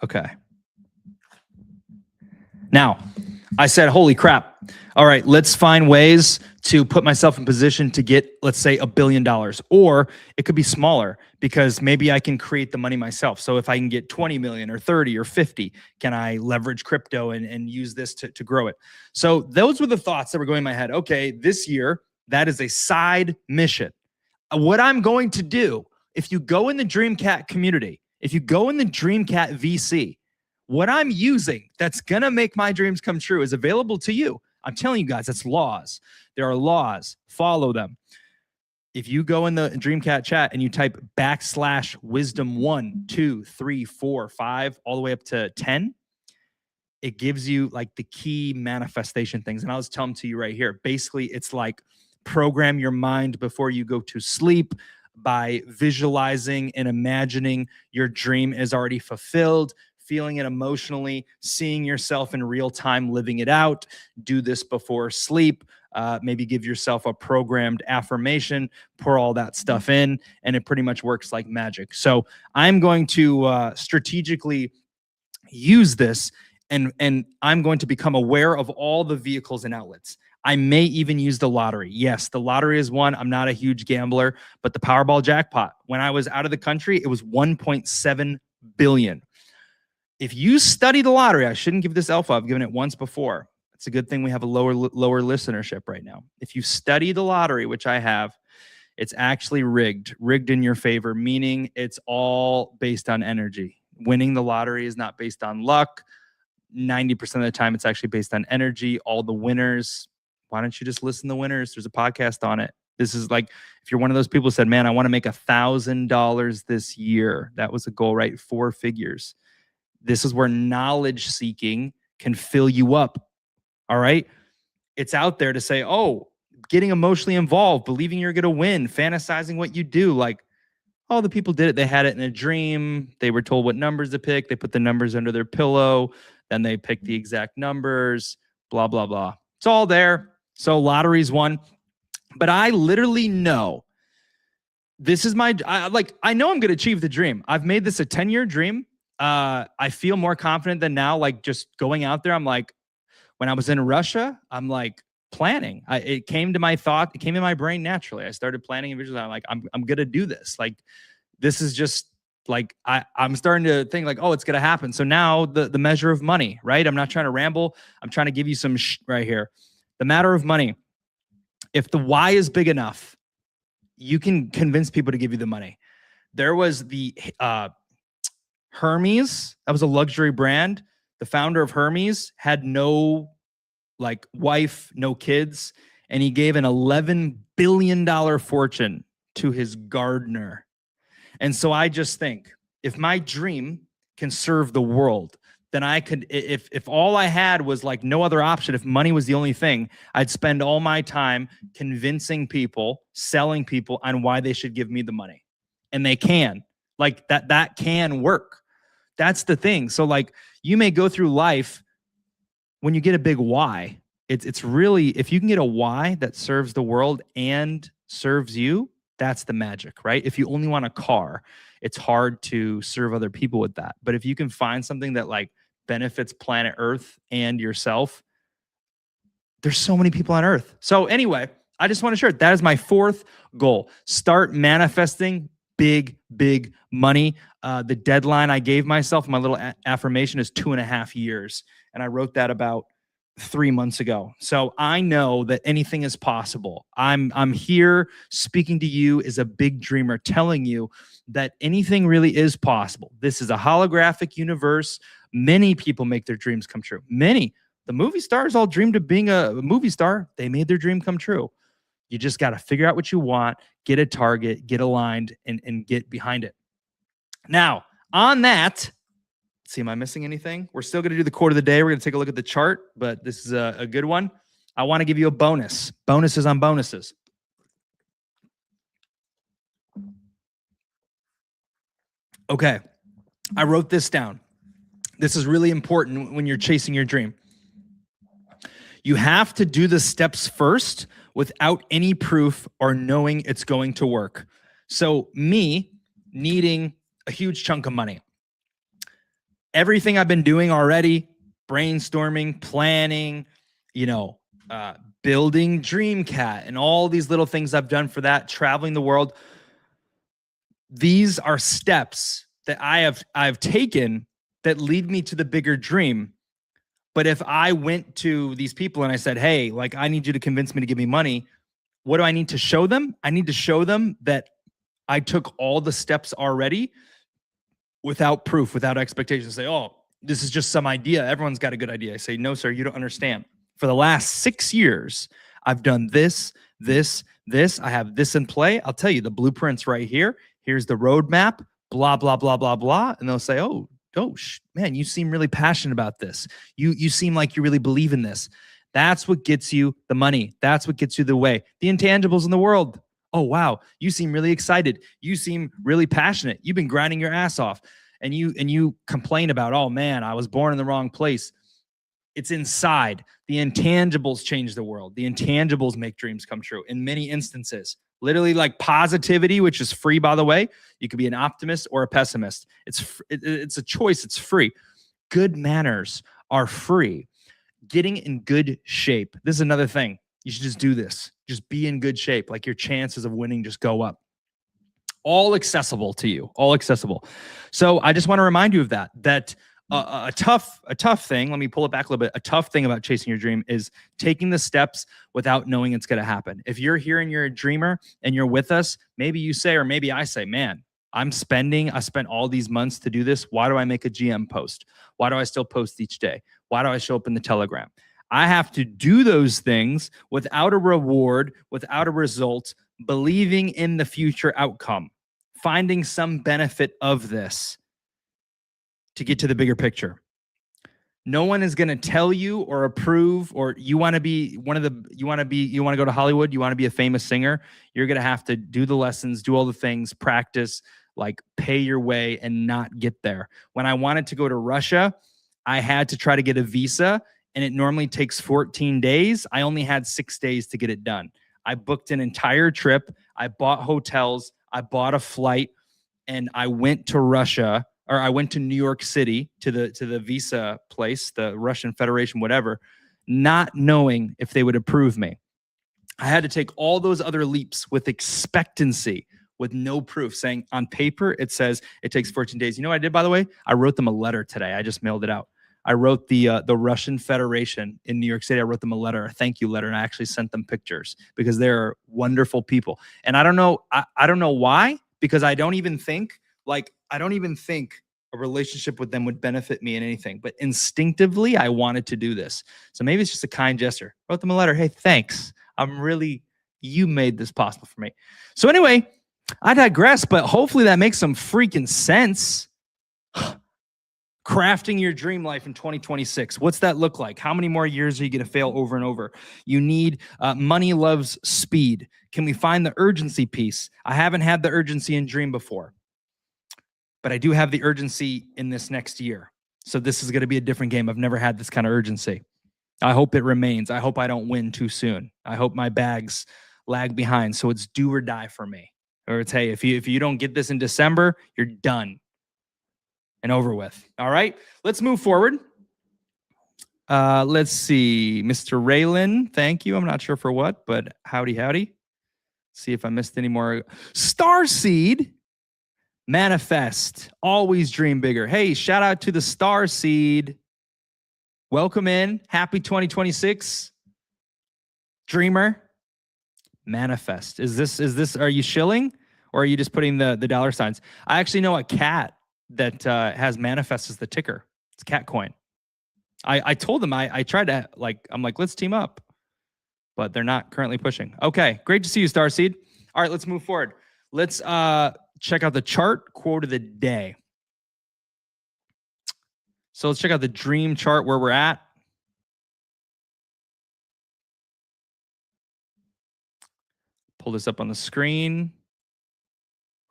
Okay. Now, I said, holy crap. All right, let's find ways to put myself in position to get, let's say, $1 billion. Or it could be smaller because maybe I can create the money myself. So if I can get 20 million or 30 or 50, can I leverage crypto and use this to grow it? So those were the thoughts that were going in my head. Okay, this year, that is a side mission. What I'm going to do, if you go in the Dreamcat community, if you go in the Dreamcat VC, what I'm using that's going to make my dreams come true is available to you. I'm telling you guys, that's laws. There are laws. Follow them. If you go in the Dreamcat chat and you type /wisdom 1, 2, 3, 4, 5, all the way up to 10, it gives you like the key manifestation things. And I'll just tell them to you right here. Basically, it's like program your mind before you go to sleep by visualizing and imagining your dream is already fulfilled, feeling it emotionally, seeing yourself in real time, living it out. Do this before sleep. Maybe give yourself a programmed affirmation, pour all that stuff in, and it pretty much works like magic. So I'm going to strategically use this, and I'm going to become aware of all the vehicles and outlets. I may even use the lottery. Yes, the lottery is one. I'm not a huge gambler, but the Powerball jackpot, when I was out of the country, it was 1.7 billion. If you study the lottery, I shouldn't give this alpha. I've given it once before. It's a good thing we have a lower listenership right now. If you study the lottery, which I have, it's actually rigged in your favor, meaning it's all based on energy. Winning the lottery is not based on luck. 90% of the time, it's actually based on energy. All the winners. Why don't you just listen to winners? There's a podcast on it. This is like, if you're one of those people who said, man, I want to make $1,000 this year. That was a goal, right? 4 figures. This is where knowledge seeking can fill you up. All right. It's out there to say, oh, getting emotionally involved, believing you're going to win, fantasizing what you do. Like, oh, the people did it. They had it in a dream. They were told what numbers to pick. They put the numbers under their pillow. Then they picked the exact numbers, blah, blah, blah. It's all there. So lottery's won. But I literally know this is I know I'm going to achieve the dream. I've made this a 10-year dream. I feel more confident than now. Like, just going out there, I'm like, when I was in Russia, I'm like planning. It came to my thought. It came in my brain naturally. I started planning and visualizing. I'm like, I'm going to do this. Like, this is just like, I'm starting to think like, oh, it's going to happen. So now the measure of money, right? I'm not trying to ramble. I'm trying to give you some right here. The matter of money. If the why is big enough, you can convince people to give you the money. There was the Hermes. That was a luxury brand. The founder of Hermes had no wife, no kids, and he gave an $11 billion fortune to his gardener. And so I just think, if my dream can serve the world, then I could, if all I had was like no other option, if money was the only thing, I'd spend all my time convincing people, selling people on why they should give me the money. And they can. Like, that can work. That's the thing. So like, you may go through life, when you get a big why, it's really, if you can get a why that serves the world and serves you, that's the magic, right? If you only want a car, it's hard to serve other people with that. But if you can find something that like benefits planet Earth and yourself, there's so many people on Earth. So anyway, I just want to share that is my 4th goal. Start manifesting big money. The deadline I gave myself, my little affirmation, is 2.5 years. And I wrote that about 3 months ago. So I know that anything is possible. I'm here speaking to you as a big dreamer, telling you that anything really is possible. This is a holographic universe. Many people make their dreams come true. Many. The movie stars all dreamed of being a movie star. They made their dream come true. You just got to figure out what you want, get a target, get aligned, and get behind it. Now, on that, see, am I missing anything? We're still going to do the quote of the day. We're going to take a look at the chart, but this is a good one. I want to give you a bonus. Bonuses on bonuses. Okay, I wrote this down. This is really important when you're chasing your dream. You have to do the steps first without any proof or knowing it's going to work. So me needing a huge chunk of money. Everything I've been doing already, brainstorming, planning, building Dreamcat and all these little things I've done for that, traveling the world. These are steps that I've taken that lead me to the bigger dream. But if I went to these people and I said, hey, like, I need you to convince me to give me money, what do I need to show them? I need to show them that I took all the steps already without proof, without expectations. Say, oh, this is just some idea. Everyone's got a good idea. I say, no, sir, you don't understand. For the last 6 years, I've done this. I have this in play. I'll tell you, the blueprint's right here. Here's the roadmap, blah, blah, blah, blah, blah. And they'll say, oh, man, you seem really passionate about this. You seem like you really believe in this. That's what gets you the money. That's what gets you the way. The intangibles in the world. Oh, wow, you seem really excited. You seem really passionate. You've been grinding your ass off. And you complain about, oh, man, I was born in the wrong place. It's inside. The intangibles change the world. The intangibles make dreams come true in many instances. Literally, like positivity, which is free, by the way. You could be an optimist or a pessimist. It's a choice. It's free. Good manners are free. Getting in good shape. This is another thing. You should just do this. Just be in good shape. Like, your chances of winning just go up. All accessible to you. All accessible. So I just want to remind you of that a tough thing, let me pull it back a little bit. A tough thing about chasing your dream is taking the steps without knowing it's going to happen. If you're here and you're a dreamer and you're with us, maybe you say, or maybe I say, man, I spent all these months to do this. Why do I make a GM post? Why do I still post each day? Why do I show up in the Telegram? I have to do those things without a reward, without a result, believing in the future outcome, finding some benefit of this to get to the bigger picture. No one is going to tell you or approve, or you want to be you want to go to Hollywood, you want to be a famous singer. You're going to have to do the lessons, do all the things, practice, like pay your way and not get there. When I wanted to go to Russia, I had to try to get a visa, and it normally takes 14 days. I only had 6 days to get it done. I booked an entire trip. I bought hotels. I bought a flight, and I went to Russia, or I went to New York City to the visa place, the Russian Federation, whatever, not knowing if they would approve me. I had to take all those other leaps with expectancy, with no proof, saying on paper, it says it takes 14 days. You know what I did, by the way? I wrote them a letter today. I just mailed it out. I wrote the Russian Federation in New York City. I wrote them a letter, a thank you letter, and I actually sent them pictures because they're wonderful people. And I don't know, I don't know why, because I don't even think a relationship with them would benefit me in anything. But instinctively, I wanted to do this. So maybe it's just a kind gesture. I wrote them a letter. Hey, thanks. You made this possible for me. So anyway, I digress, but hopefully that makes some freaking sense. Crafting your dream life in 2026. What's that look like? How many more years are you going to fail over and over? You need money loves speed. Can we find the urgency piece? I haven't had the urgency in dream before, but I do have the urgency in this next year. So this is going to be a different game. I've never had this kind of urgency. I hope it remains. I hope I don't win too soon. I hope my bags lag behind. So it's do or die for me. Or it's, hey, if you don't get this in December, you're done and over with. All right, let's move forward. Let's see. Mr. Raylan, thank you. I'm not sure for what, but howdy. See if I missed any more. Starseed, manifest, always dream bigger. Hey, shout out to the Starseed. Welcome in. Happy 2026. Dreamer, manifest. Is this, are you shilling or are you just putting the dollar signs? I actually know a cat that has manifest as the ticker. It's cat coin. I told them, I tried to, I'm like, let's team up, but they're not currently pushing. Okay, great to see you, Starseed. All right, let's move forward. Let's check out the chart quote of the day. So let's check out the dream chart where we're at. Pull this up on the screen.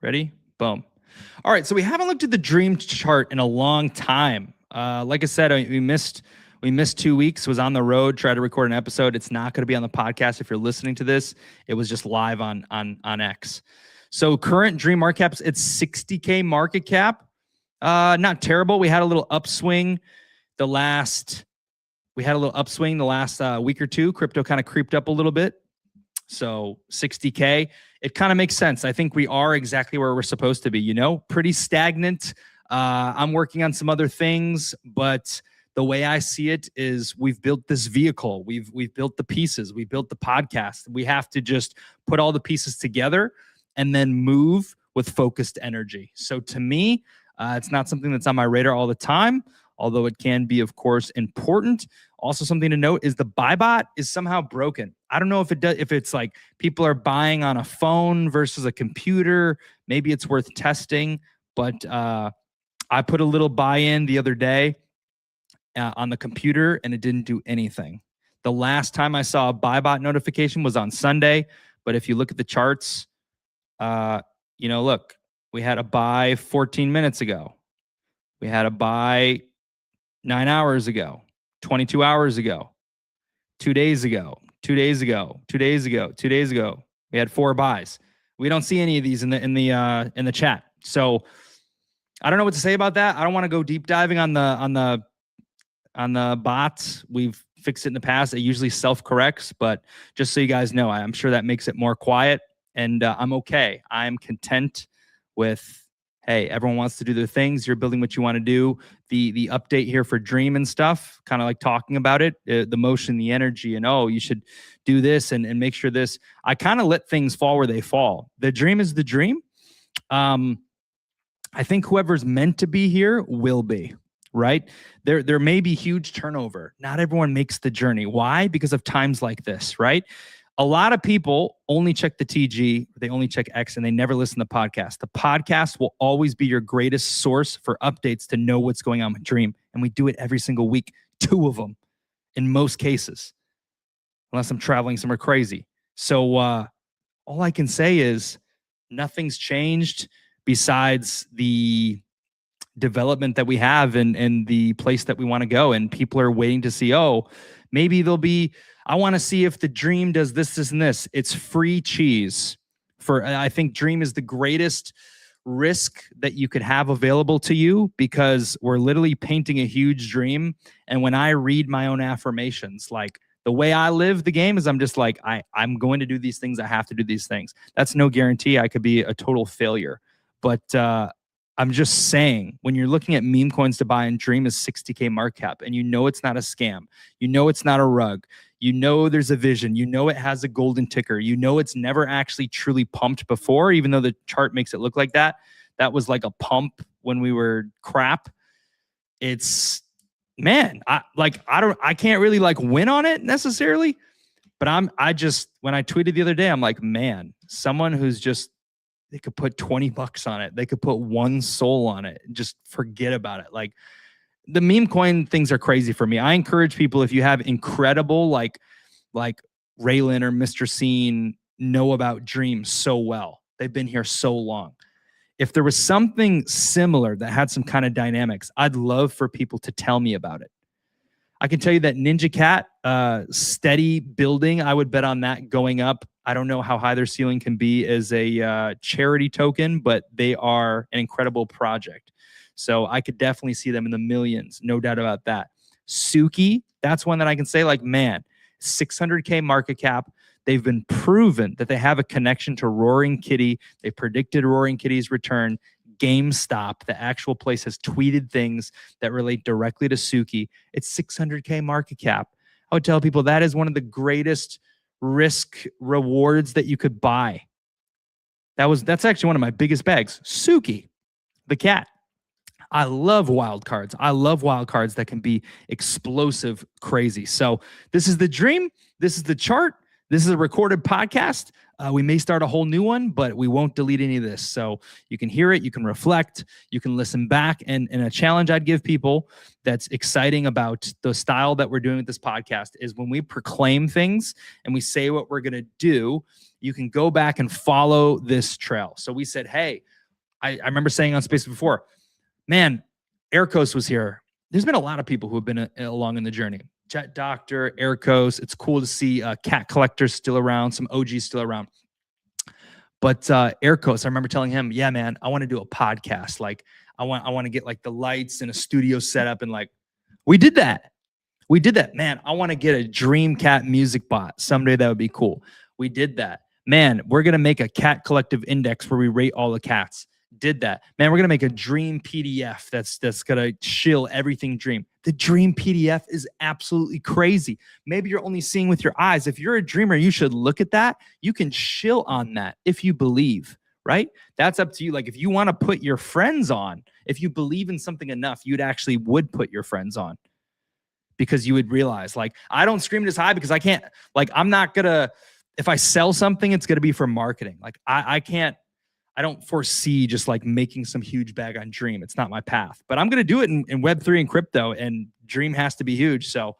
Ready? Boom. All right, so we haven't looked at the dream chart in a long time. Like I said, we missed 2 weeks, was on the road, tried to record an episode. It's not going to be on the podcast if you're listening to this. It was just live on X. So current dream market cap, it's 60K market cap. Not terrible. We had a little upswing the last week or two. Crypto kind of creeped up a little bit. So 60K, it kind of makes sense. I think we are exactly where we're supposed to be, pretty stagnant. I'm working on some other things, but the way I see it is we've built this vehicle. We've built the pieces. We built the podcast. We have to just put all the pieces together and then move with focused energy. So to me, it's not something that's on my radar all the time, although it can be, of course, important. Also, something to note is the buy bot is somehow broken. I don't know if it's like people are buying on a phone versus a computer. Maybe it's worth testing, but I put a little buy in the other day on the computer and it didn't do anything. The last time I saw a buy bot notification was on Sunday, but if you look at the charts, look, we had a buy 14 minutes ago. We had a buy 9 hours ago, 22 hours ago, 2 days ago, 2 days ago, 2 days ago, 2 days ago. We had 4 buys. We don't see any of these in the chat. So I don't know what to say about that. I don't want to go deep diving on the bots. We've fixed it in the past. It usually self-corrects, but just so you guys know, I'm sure that makes it more quiet, and I'm okay. I'm content with, hey, everyone wants to do their things. You're building what you want to do. The update here for Dream and stuff, kind of like talking about it, the motion, the energy, and you should do this and make sure this. I kind of let things fall where they fall. The dream is the dream. I think whoever's meant to be here will be, right? There may be huge turnover. Not everyone makes the journey. Why? Because of times like this, right? A lot of people only check the TG, they only check X, and they never listen to the podcast. The podcast will always be your greatest source for updates to know what's going on with Dream. And we do it every single week, 2 of them in most cases, unless I'm traveling somewhere crazy. So all I can say is nothing's changed besides the development that we have and the place that we want to go. And people are waiting to see, oh, maybe there'll be, I want to see if the Dream does this, and this. It's free cheese. I think Dream is the greatest risk that you could have available to you, because we're literally painting a huge dream. And when I read my own affirmations, like the way I live the game is I'm just like, I'm going to do these things. I have to do these things. That's no guarantee. I could be a total failure. But I'm just saying, when you're looking at meme coins to buy, and Dream is 60K market cap, and you know it's not a scam, you know it's not a rug, you know there's a vision, you know it has a golden ticker, you know it's never actually truly pumped before, even though the chart makes it look like that. That was like a pump when we were crap. It's, man, I can't really like win on it necessarily, but when I tweeted the other day, I'm like, man, someone who's just, they could put $20 on it. They could put one soul on it. Just forget about it. Like, the meme coin things are crazy for me. I encourage people, if you have incredible, like Raylan or Mr. Scene know about Dream so well, they've been here so long. If there was something similar that had some kind of dynamics, I'd love for people to tell me about it. I can tell you that Ninja Cat, steady building. I would bet on that going up. I don't know how high their ceiling can be as a charity token, but they are an incredible project. So I could definitely see them in the millions. No doubt about that. Suki, that's one that I can say, like, man, 600K market cap. They've been proven that they have a connection to Roaring Kitty. They predicted Roaring Kitty's return. GameStop, the actual place, has tweeted things that relate directly to Suki. It's 600K market cap. I would tell people that is one of the greatest risk rewards that you could buy. That's actually one of my biggest bags. Suki, the cat. I love wild cards. I love wild cards that can be explosive, crazy. So this is the Dream. This is the chart. This is a recorded podcast. We may start a whole new one, but we won't delete any of this. So you can hear it, you can reflect, you can listen back. And a challenge I'd give people that's exciting about the style that we're doing with this podcast is when we proclaim things and we say what we're going to do, you can go back and follow this trail. So we said, hey, I remember saying on Space before, man, Aircoast was here. There's been a lot of people who have been along in the journey. Jet Doctor, Aircoast. It's cool to see Cat Collectors still around, some OGs still around. But Aircoast, I remember telling him, yeah, man, I want to do a podcast. Like, I want to get like the lights and a studio set up, and like, we did that. We did that. Man, I want to get a Dream Cat music bot. Someday that would be cool. We did that. Man, we're going to make a cat collective index where we rate all the cats. Did that. Man, we're going to make a Dream PDF that's going to shill everything Dream. The Dream PDF is absolutely crazy. Maybe you're only seeing with your eyes. If you're a dreamer, you should look at that. You can shill on that if you believe, right? That's up to you. Like, if you want to put your friends on, if you believe in something enough, you'd actually would put your friends on, because you would realize, like, I don't scream it as high because I can't, like, I'm not going to, if I sell something, it's going to be for marketing. Like, I don't foresee just like making some huge bag on Dream. It's not my path, but I'm going to do it in Web3 and crypto, and Dream has to be huge. So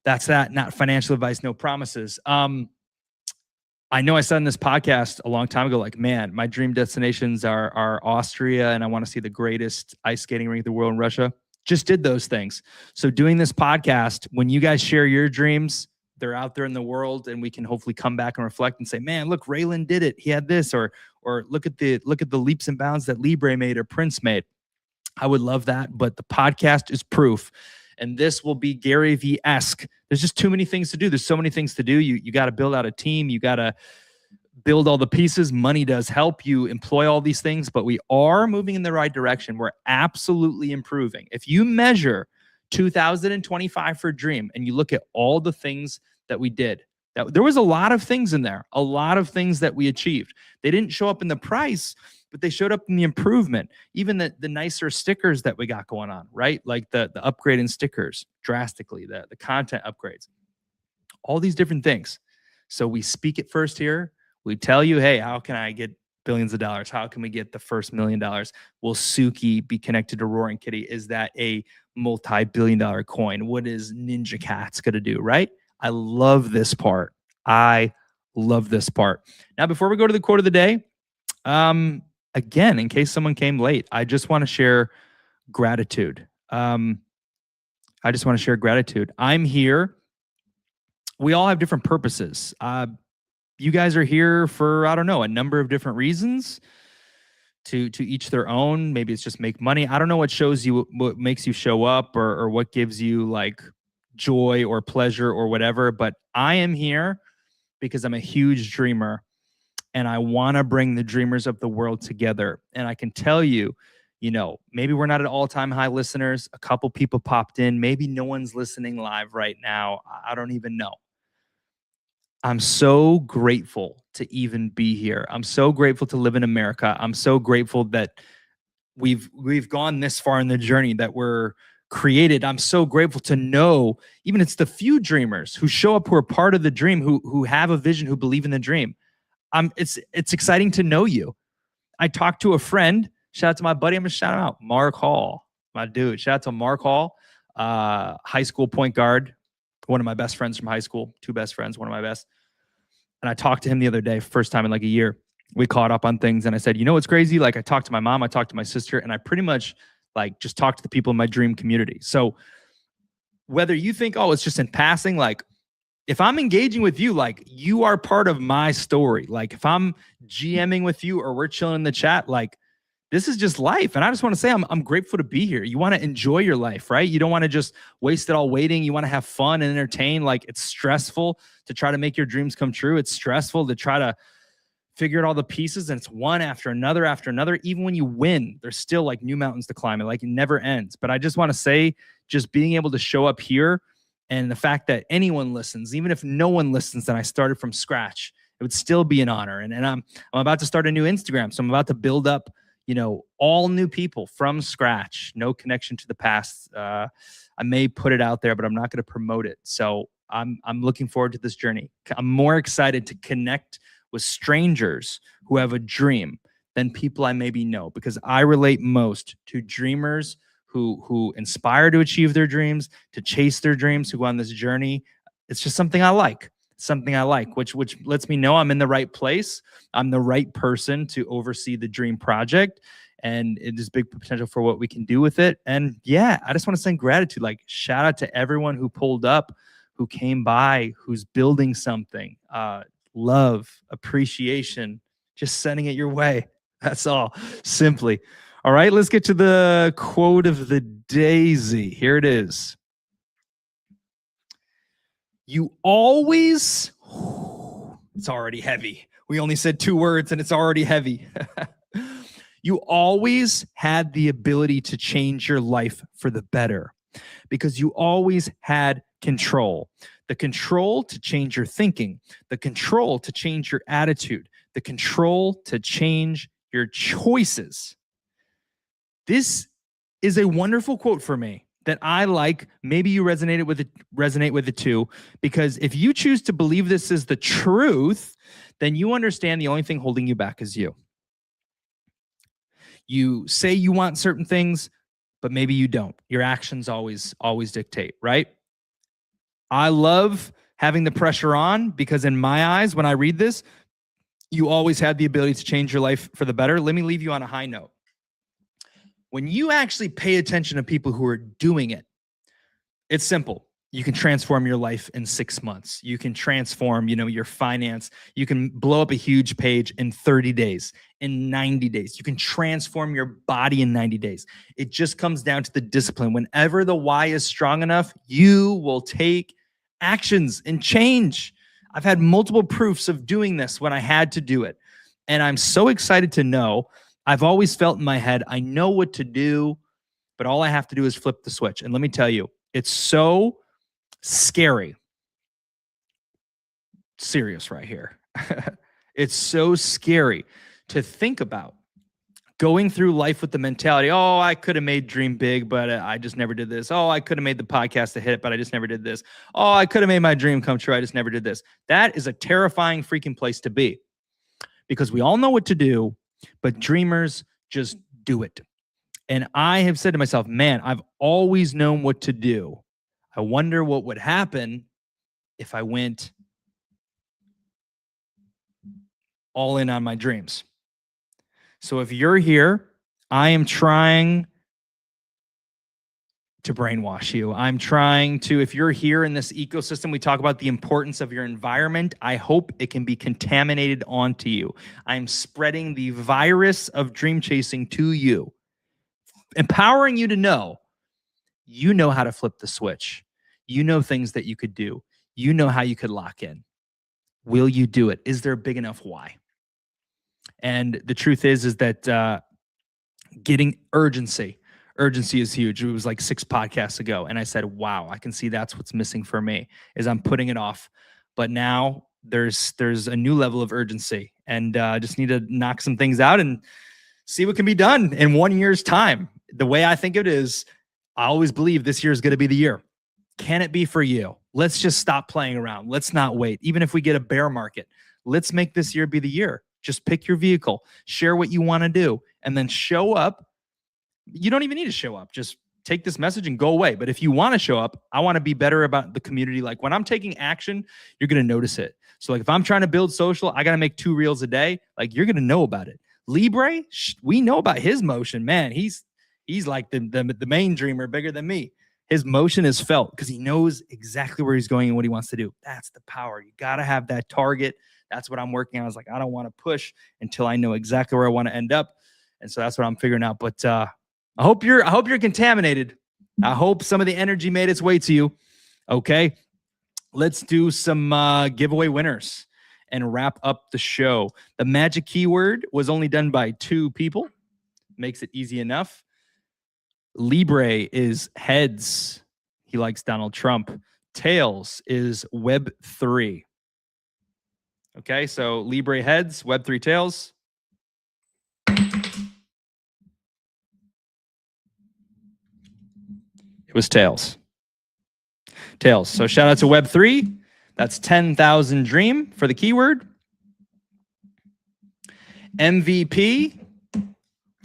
that's that. Not financial advice, no promises. I know I said in this podcast a long time ago, like, man, my dream destinations are Austria, and I want to see the greatest ice skating rink in the world in Russia. Just did those things. So doing this podcast, when you guys share your dreams, they're out there in the world, and we can hopefully come back and reflect and say, man, look, Raylan did it. He had this, or look at the leaps and bounds that Libre made or Prince made. I would love that, but the podcast is proof. And this will be Gary V-esque. There's just too many things to do. There's so many things to do. You got to build out a team. You got to build all the pieces. Money does help you employ all these things, but we are moving in the right direction. We're absolutely improving. If you measure 2025 for Dream and you look at all the things that we did, there was a lot of things in there, a lot of things that we achieved. They didn't show up in the price, but they showed up in the improvement, even the nicer stickers that we got going on, right? Like the upgrade in stickers drastically, the content upgrades, all these different things. So we speak it first here. We tell you, hey, how can I get billions of dollars? How can we get the first $1 million? Will Suki be connected to Roaring Kitty? Is that a multi-billion-dollar coin? What is Ninja Cat's going to do, right? I love this part. I love this part. Now, before we go to the quote of the day, again, in case someone came late, I just want to share gratitude. I'm here. We all have different purposes. You guys are here for, I don't know, a number of different reasons, to each their own. Maybe it's just make money. I don't know what shows you, what makes you show up, or what gives you like joy or pleasure or whatever. But I am here because I'm a huge dreamer, and I want to bring the dreamers of the world together. And I can tell you, maybe we're not at all-time high listeners. A couple people popped in. Maybe no one's listening live right now. I don't even know. I'm so grateful to even be here. I'm so grateful to live in America. I'm so grateful that we've gone this far in the journey that we're created. I'm so grateful to know even it's the few dreamers who show up, who are part of the dream, who have a vision, who believe in the dream. It's exciting to know you. I talked to a friend. Shout out to my buddy. I'm gonna shout him out, Mark Hall, my dude. Shout out to Mark Hall, high school point guard. One of my best friends from high school, two best friends, one of my best. And I talked to him the other day, first time in like a year. We caught up on things, and I said, what's crazy? Like, I talked to my mom, I talked to my sister, and I pretty much like just talked to the people in my dream community. So whether you think, oh, it's just in passing, like if I'm engaging with you, like you are part of my story. Like if I'm GMing with you or we're chilling in the chat, like this is just life. And I just want to say I'm grateful to be here. You want to enjoy your life, right? You don't want to just waste it all waiting. You want to have fun and entertain. Like it's stressful to try to make your dreams come true. It's stressful to try to figure out all the pieces, and it's one after another after another. Even when you win, there's still like new mountains to climb. It never ends. But I just want to say, just being able to show up here, and the fact that anyone listens, even if no one listens, and I started from scratch, it would still be an honor. And I'm about to start a new Instagram. So I'm about to build up, all new people from scratch, no connection to the past. I may put it out there, but I'm not going to promote it. So I'm looking forward to this journey. I'm more excited to connect with strangers who have a dream than people I maybe know, because I relate most to dreamers who inspire to achieve their dreams, to chase their dreams, who go on this journey. It's just something I like. Which lets me know I'm in the right place. I'm the right person to oversee the dream project, and it is big potential for what we can do with it. And yeah, I just want to send gratitude. Like shout out to everyone who pulled up, who came by, who's building something. Love, appreciation, just sending it your way. That's all, simply. All right, let's get to the quote of the day, Z. Here it is. You always, it's already heavy. We only said 2 words and it's already heavy. You always had the ability to change your life for the better because you always had control. The control to change your thinking, the control to change your attitude, the control to change your choices. This is a wonderful quote for me that I like. Maybe you resonate with it too, because if you choose to believe this is the truth, then you understand the only thing holding you back is you. You say you want certain things, but maybe you don't. Your actions always dictate, right? I love having the pressure on because in my eyes, when I read this, you always had the ability to change your life for the better. Let me leave you on a high note. When you actually pay attention to people who are doing it, it's simple. You can transform your life in 6 months. You can transform, your finance. You can blow up a huge page in 30 days, in 90 days. You can transform your body in 90 days. It just comes down to the discipline. Whenever the why is strong enough, you will take actions and change. I've had multiple proofs of doing this when I had to do it. And I'm so excited to know. I've always felt in my head, I know what to do, but all I have to do is flip the switch. And let me tell you, it's so scary. Serious right here. It's so scary to think about going through life with the mentality, oh, I could have made dream big, but I just never did this. Oh, I could have made the podcast a hit, but I just never did this. Oh, I could have made my dream come true. I just never did this. That is a terrifying freaking place to be, because we all know what to do, but dreamers just do it. And I have said to myself, man, I've always known what to do. I wonder what would happen if I went all in on my dreams. So if you're here, I am trying to brainwash you. I'm trying to, if you're here in this ecosystem, we talk about the importance of your environment. I hope it can be contaminated onto you. I'm spreading the virus of dream chasing to you, empowering you to know, you know how to flip the switch. You know things that you could do. You know how you could lock in. Will you do it? Is there a big enough why? And the truth is that getting urgency is huge. It was like 6 podcasts ago. And I said, wow, I can see that's what's missing for me, is I'm putting it off. But now there's a new level of urgency, and I just need to knock some things out and see what can be done in 1 year's time. The way I think of it is, I always believe this year is going to be the year. Can it be for you? Let's just stop playing around. Let's not wait. Even if we get a bear market, let's make this year be the year. Just pick your vehicle, share what you want to do, and then show up. You don't even need to show up. Just take this message and go away. But if you want to show up, I want to be better about the community. Like when I'm taking action, you're going to notice it. So like if I'm trying to build social, I got to make 2 reels a day. Like you're going to know about it. Libre, we know about his motion, man. He's like the main dreamer, bigger than me. His motion is felt because he knows exactly where he's going and what he wants to do. That's the power. You got to have that target. That's what I'm working on. I was like, I don't want to push until I know exactly where I want to end up. And so that's what I'm figuring out. But I hope you're contaminated. I hope some of the energy made its way to you. Okay. Let's do some giveaway winners and wrap up the show. The magic keyword was only done by 2 people. Makes it easy enough. Libre is heads. He likes Donald Trump. Tails is Web3. Okay, so Libre heads, Web3 tails. It was tails. Tails. So shout out to Web3. That's 10,000 dream for the keyword. MVP.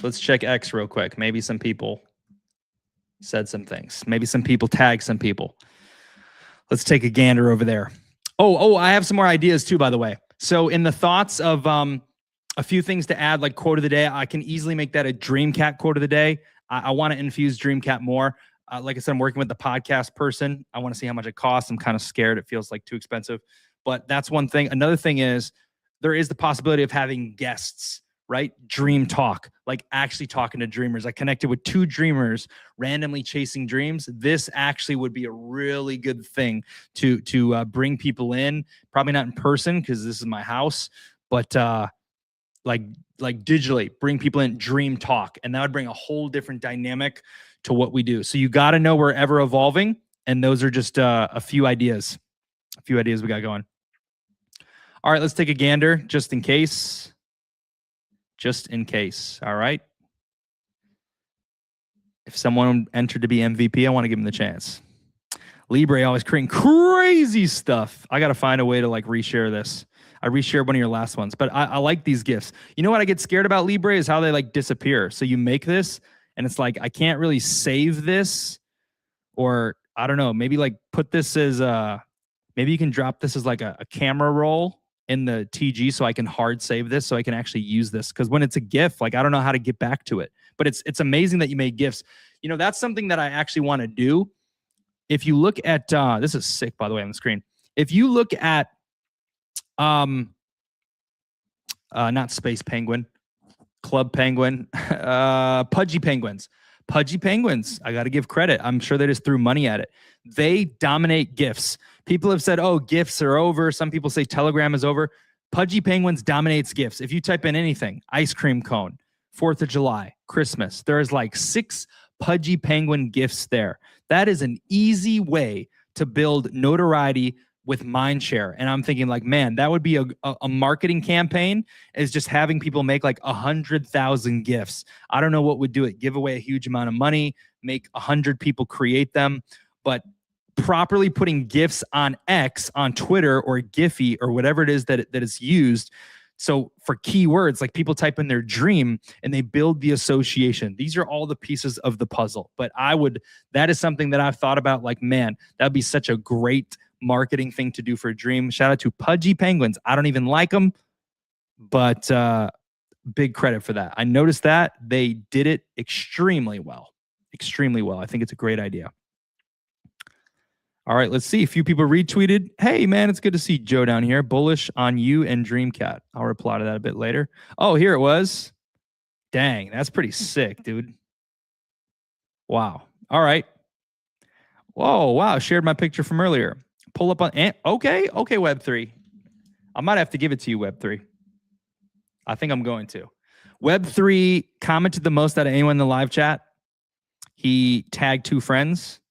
Let's check X real quick. Maybe some people said some things. Maybe some people tagged some people. Let's take a gander over there. Oh, I have some more ideas too, by the way. So in the thoughts of a few things to add, like quote of the day, I can easily make that a Dreamcat quote of the day. I want to infuse Dreamcat more. Like I said, I'm working with the podcast person. I want to see how much it costs. I'm kind of scared. It feels like too expensive. But that's one thing. Another thing is there is the possibility of having guests, right? Dream talk, like actually talking to dreamers. I connected with 2 dreamers randomly chasing dreams. This actually would be a really good thing to bring people in. Probably not in person because this is my house, but like digitally bring people in, dream talk. And that would bring a whole different dynamic to what we do. So you got to know we're ever evolving. And those are just a few ideas we got going. All right, let's take a gander just in case. Just in case. All right. If someone entered to be MVP, I want to give them the chance. Libre always creating crazy stuff. I got to find a way to like reshare this. I reshared one of your last ones, but I like these gifts. You know what I get scared about Libre is how they like disappear. So you make this and it's like, I can't really save this, or I don't know, maybe like put this as maybe you can drop this as like a camera roll in the TG so I can hard save this so I can actually use this. Because when it's a GIF, like I don't know how to get back to it. But it's amazing that you made GIFs. You know, that's something that I actually want to do. If you look at, this is sick, by the way, on the screen. If you look at, not Space Penguin, Club Penguin, Pudgy Penguins. Pudgy Penguins, I got to give credit. I'm sure they just threw money at it. They dominate GIFs. People have said, oh, GIFs are over. Some people say Telegram is over. Pudgy Penguins dominates GIFs. If you type in anything, ice cream cone, 4th of July, Christmas, there's like 6 Pudgy Penguin GIFs there. That is an easy way to build notoriety, with mindshare. And I'm thinking like, man, that would be a marketing campaign, is just having people make like 100,000 gifts. I don't know what would do it. Give away a huge amount of money, make 100 people create them, but properly putting gifts on X, on Twitter, or Giphy, or whatever it is that is used. So for keywords, like people type in their dream and they build the association. These are all the pieces of the puzzle. But that is something that I've thought about, like, man, that'd be such a great marketing thing to do for a dream. Shout out to Pudgy Penguins. I don't even like them, but big credit for that. I noticed that they did it extremely well. Extremely well. I think it's a great idea. All right, let's see. A few people retweeted. Hey, man, it's good to see Joe down here. Bullish on you and Dreamcat. I'll reply to that a bit later. Oh, here it was. Dang, that's pretty sick, dude. Wow. All right. Whoa, wow. Shared my picture from earlier. Pull up on... Okay, Web3. I might have to give it to you, Web3. I think I'm going to. Web3 commented the most out of anyone in the live chat. He tagged 2 friends.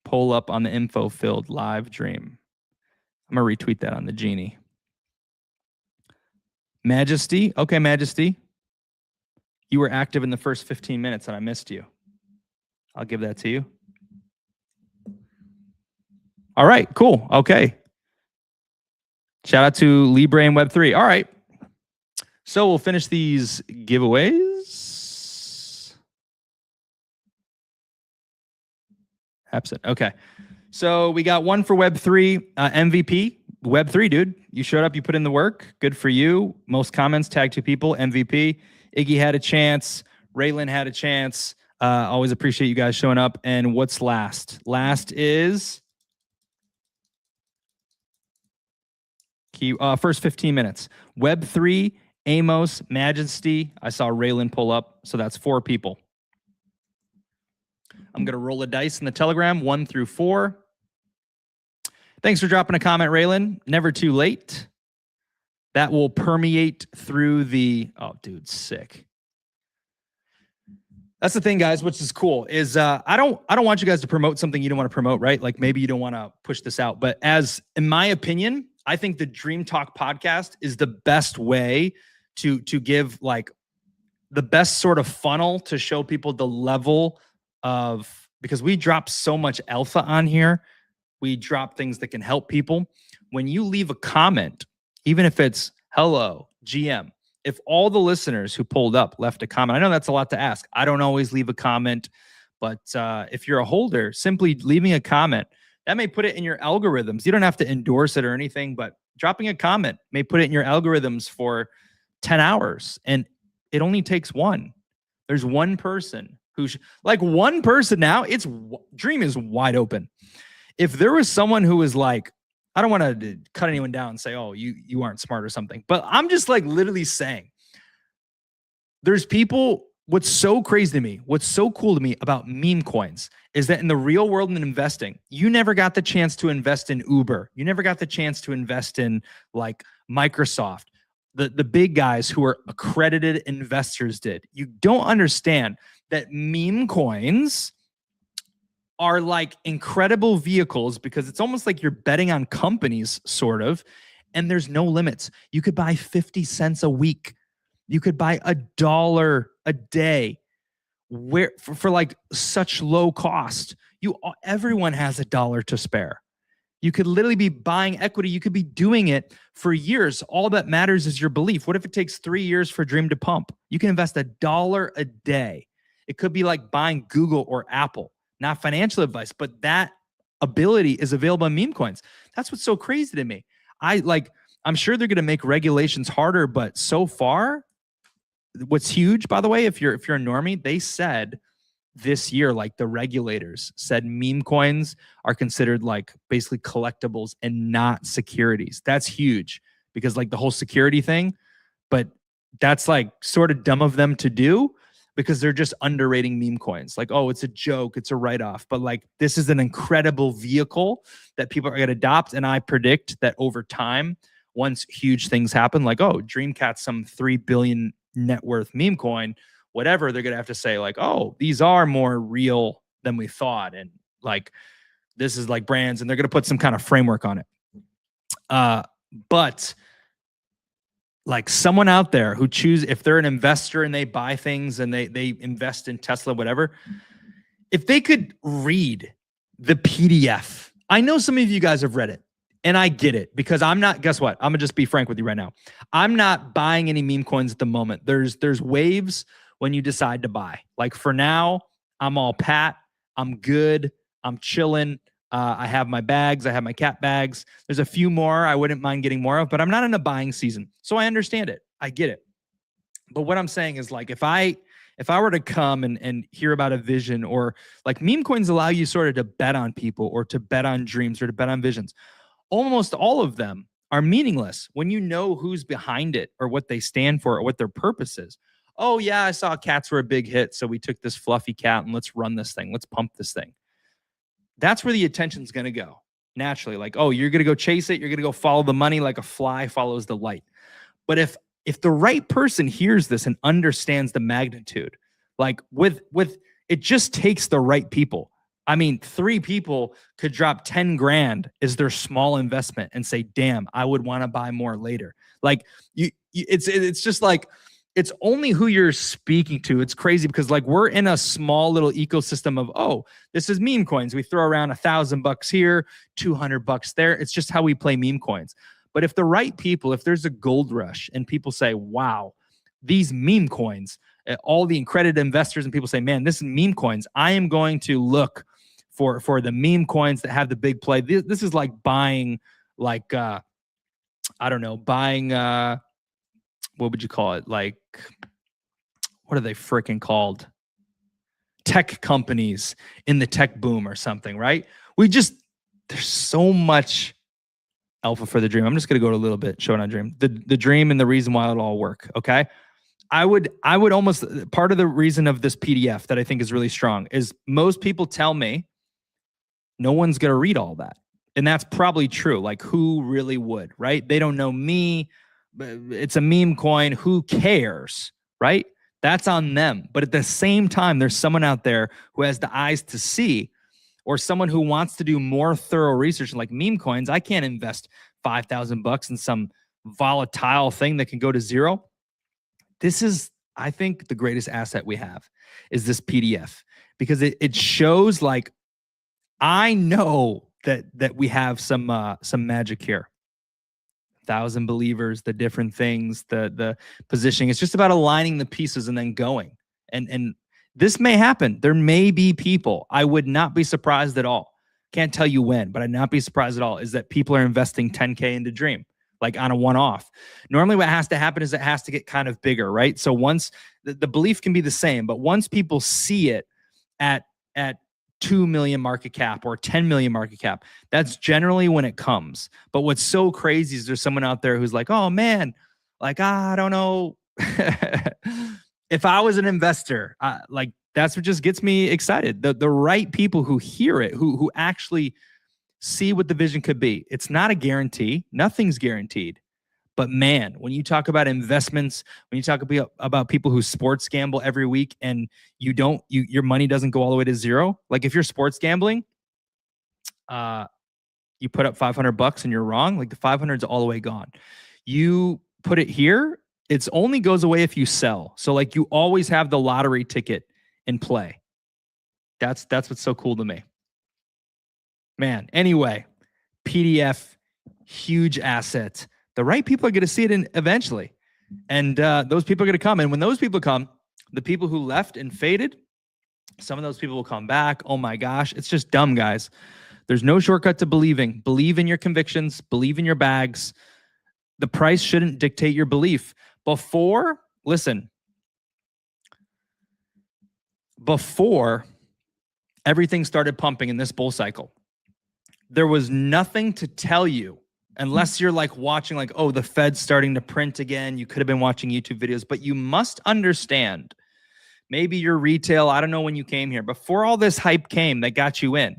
Pull up on the info-filled live dream. I'm going to retweet that on the Genie. Majesty. Okay, Majesty. You were active in the first 15 minutes and I missed you. I'll give that to you. All right, cool. Okay. Shout out to Libre and Web3. All right. So we'll finish these giveaways. Absent. Okay. So we got one for Web3 MVP. Web3, dude. You showed up. You put in the work. Good for you. Most comments, tag 2 people. MVP. Iggy had a chance. Raylan had a chance. Always appreciate you guys showing up. And what's last? Last is first 15 minutes. Web3, Amos, Majesty. I saw Raylan pull up. So that's 4 people. I'm going to roll a dice in the Telegram, 1 through 4. Thanks for dropping a comment, Raylan. Never too late. That will permeate through the... Oh, dude, sick. That's the thing, guys, which is cool, is I don't want you guys to promote something you don't want to promote, right? Like maybe you don't want to push this out. But in my opinion, I think the Dream Talk podcast is the best way to give like the best sort of funnel to show people the level of, because we drop so much alpha on here. We drop things that can help people. When you leave a comment, even if it's hello, GM, if all the listeners who pulled up left a comment, I know that's a lot to ask. I don't always leave a comment, but if you're a holder, simply leaving a comment, that may put it in your algorithms. You don't have to endorse it or anything, but dropping a comment may put it in your algorithms for 10 hours. And it only takes one. There's one person like one person now, Dream is wide open. If there was someone who was like, I don't want to cut anyone down and say, oh, you aren't smart or something, but I'm just like literally saying there's people, what's so crazy to me, what's so cool to me about meme coins is that in the real world and investing, you never got the chance to invest in Uber. You never got the chance to invest in like Microsoft. The big guys who are accredited investors did. You don't understand that meme coins are like incredible vehicles because it's almost like you're betting on companies, sort of, and there's no limits. You could buy 50 cents a week. You could buy $1 a day for like such low cost. Everyone has $1 to spare. You could literally be buying equity. You could be doing it for years. All that matters is your belief. What if it takes 3 years for Dream to pump? You can invest $1 a day. It could be like buying Google or Apple. Not financial advice, but that ability is available in meme coins. That's what's so crazy to me. I'm sure they're going to make regulations harder, but so far, what's huge, by the way, if you're a normie, they said this year, like the regulators said, meme coins are considered like basically collectibles and not securities. That's huge because like the whole security thing, but that's like sort of dumb of them to do, because they're just underrating meme coins. Like, oh, it's a joke, it's a write-off. But like, this is an incredible vehicle that people are going to adopt. And I predict that over time, once huge things happen, like, oh, Dreamcat's some 3 billion net worth meme coin, whatever, they're going to have to say like, oh, these are more real than we thought. And like, This is like brands, and they're going to put some kind of framework on it. But like someone out there who if they're an investor and they buy things and they invest in Tesla, whatever, if they could read the PDF, I know some of you guys have read it and I get it because I'm not, guess what? I'm gonna just be frank with you right now. I'm not buying any meme coins at the moment. There's waves when you decide to buy. Like for now, I'm all pat. I'm good. I'm chilling. I have my bags. I have my cat bags. There's a few more I wouldn't mind getting more of, but I'm not in a buying season. So I understand it. I get it. But what I'm saying is like, if I were to come and hear about a vision, or like meme coins allow you sort of to bet on people or to bet on dreams or to bet on visions. Almost all of them are meaningless when you know who's behind it or what they stand for or what their purpose is. Oh yeah, I saw cats were a big hit, so we took this fluffy cat and let's run this thing. Let's pump this thing. That's where the attention's going to go naturally. Like, oh, you're going to go chase it. You're going to go follow the money like a fly follows the light. But if the right person hears this and understands the magnitude, like with it just takes the right people. I mean, 3 people could drop 10 grand as their small investment and say, damn, I would want to buy more later. Like it's just like, it's only who you're speaking to. It's crazy because like we're in a small little ecosystem of, oh, this is meme coins. We throw around $1,000 here, $200 there. It's just how we play meme coins. But if the right people, if there's a gold rush and people say, wow, these meme coins, all the accredited investors and people say, man, this is meme coins. I am going to look for the meme coins that have the big play. This is like buying like, I don't know, buying, what would you call it? Like, what are they freaking called? Tech companies in the tech boom or something, right? There's so much alpha for the dream. I'm just going to go to a little bit, show it on dream. The dream and the reason why it'll all work, okay? I would almost, part of the reason of this PDF that I think is really strong is most people tell me no one's going to read all that. And that's probably true. Like who really would, right? They don't know me. It's a meme coin. Who cares, right? That's on them. But at the same time, there's someone out there who has the eyes to see, or someone who wants to do more thorough research. Like meme coins, I can't invest $5,000 in some volatile thing that can go to zero. This is, I think, the greatest asset we have is this PDF because it shows like, I know that we have some magic here. 1,000 believers, the different things, the positioning. It's just about aligning the pieces and then going. And this may happen. There may be people. I would not be surprised at all. Can't tell you when, but I'd not be surprised at all is that people are investing 10K into Dream, like on a one-off. Normally what has to happen is it has to get kind of bigger, right? So once the belief can be the same, but once people see it at 2 million market cap or 10 million market cap, that's generally when it comes. But what's so crazy is there's someone out there who's like, oh man, like, I don't know. If I was an investor, like that's what just gets me excited. The right people who hear it, who actually see what the vision could be. It's not a guarantee. Nothing's guaranteed. But man, when you talk about investments, when you talk about people who sports gamble every week and your money doesn't go all the way to zero. Like if you're sports gambling, you put up $500 and you're wrong. Like the 500 is all the way gone. You put it here, it's only goes away if you sell. So like you always have the lottery ticket in play. That's what's so cool to me. Man, anyway, PDF, huge asset. The right people are going to see it eventually. And those people are going to come. And when those people come, the people who left and faded, some of those people will come back. Oh my gosh. It's just dumb, guys. There's no shortcut to believing. Believe in your convictions. Believe in your bags. The price shouldn't dictate your belief. Before everything started pumping in this bull cycle, there was nothing to tell you. Unless you're like watching like, oh, the Fed's starting to print again. You could have been watching YouTube videos, but you must understand, maybe you're retail. I don't know when you came here. Before all this hype came that got you in,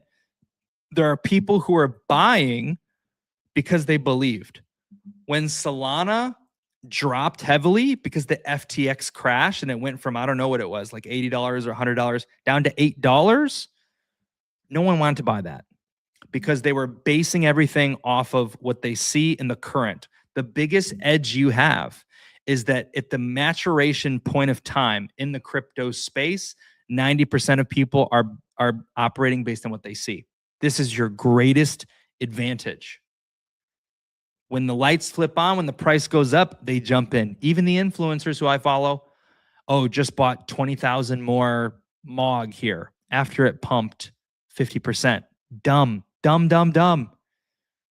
there are people who are buying because they believed. When Solana dropped heavily because the FTX crashed and it went from, I don't know what it was, like $80 or $100 down to $8, no one wanted to buy that. because they were basing everything off of what they see in the current. The biggest edge you have is that at the maturation point of time in the crypto space, 90% of people are operating based on what they see. This is your greatest advantage. When the lights flip on, when the price goes up, they jump in. Even the influencers who I follow, just bought 20,000 more MOG here after it pumped 50%. Dumb.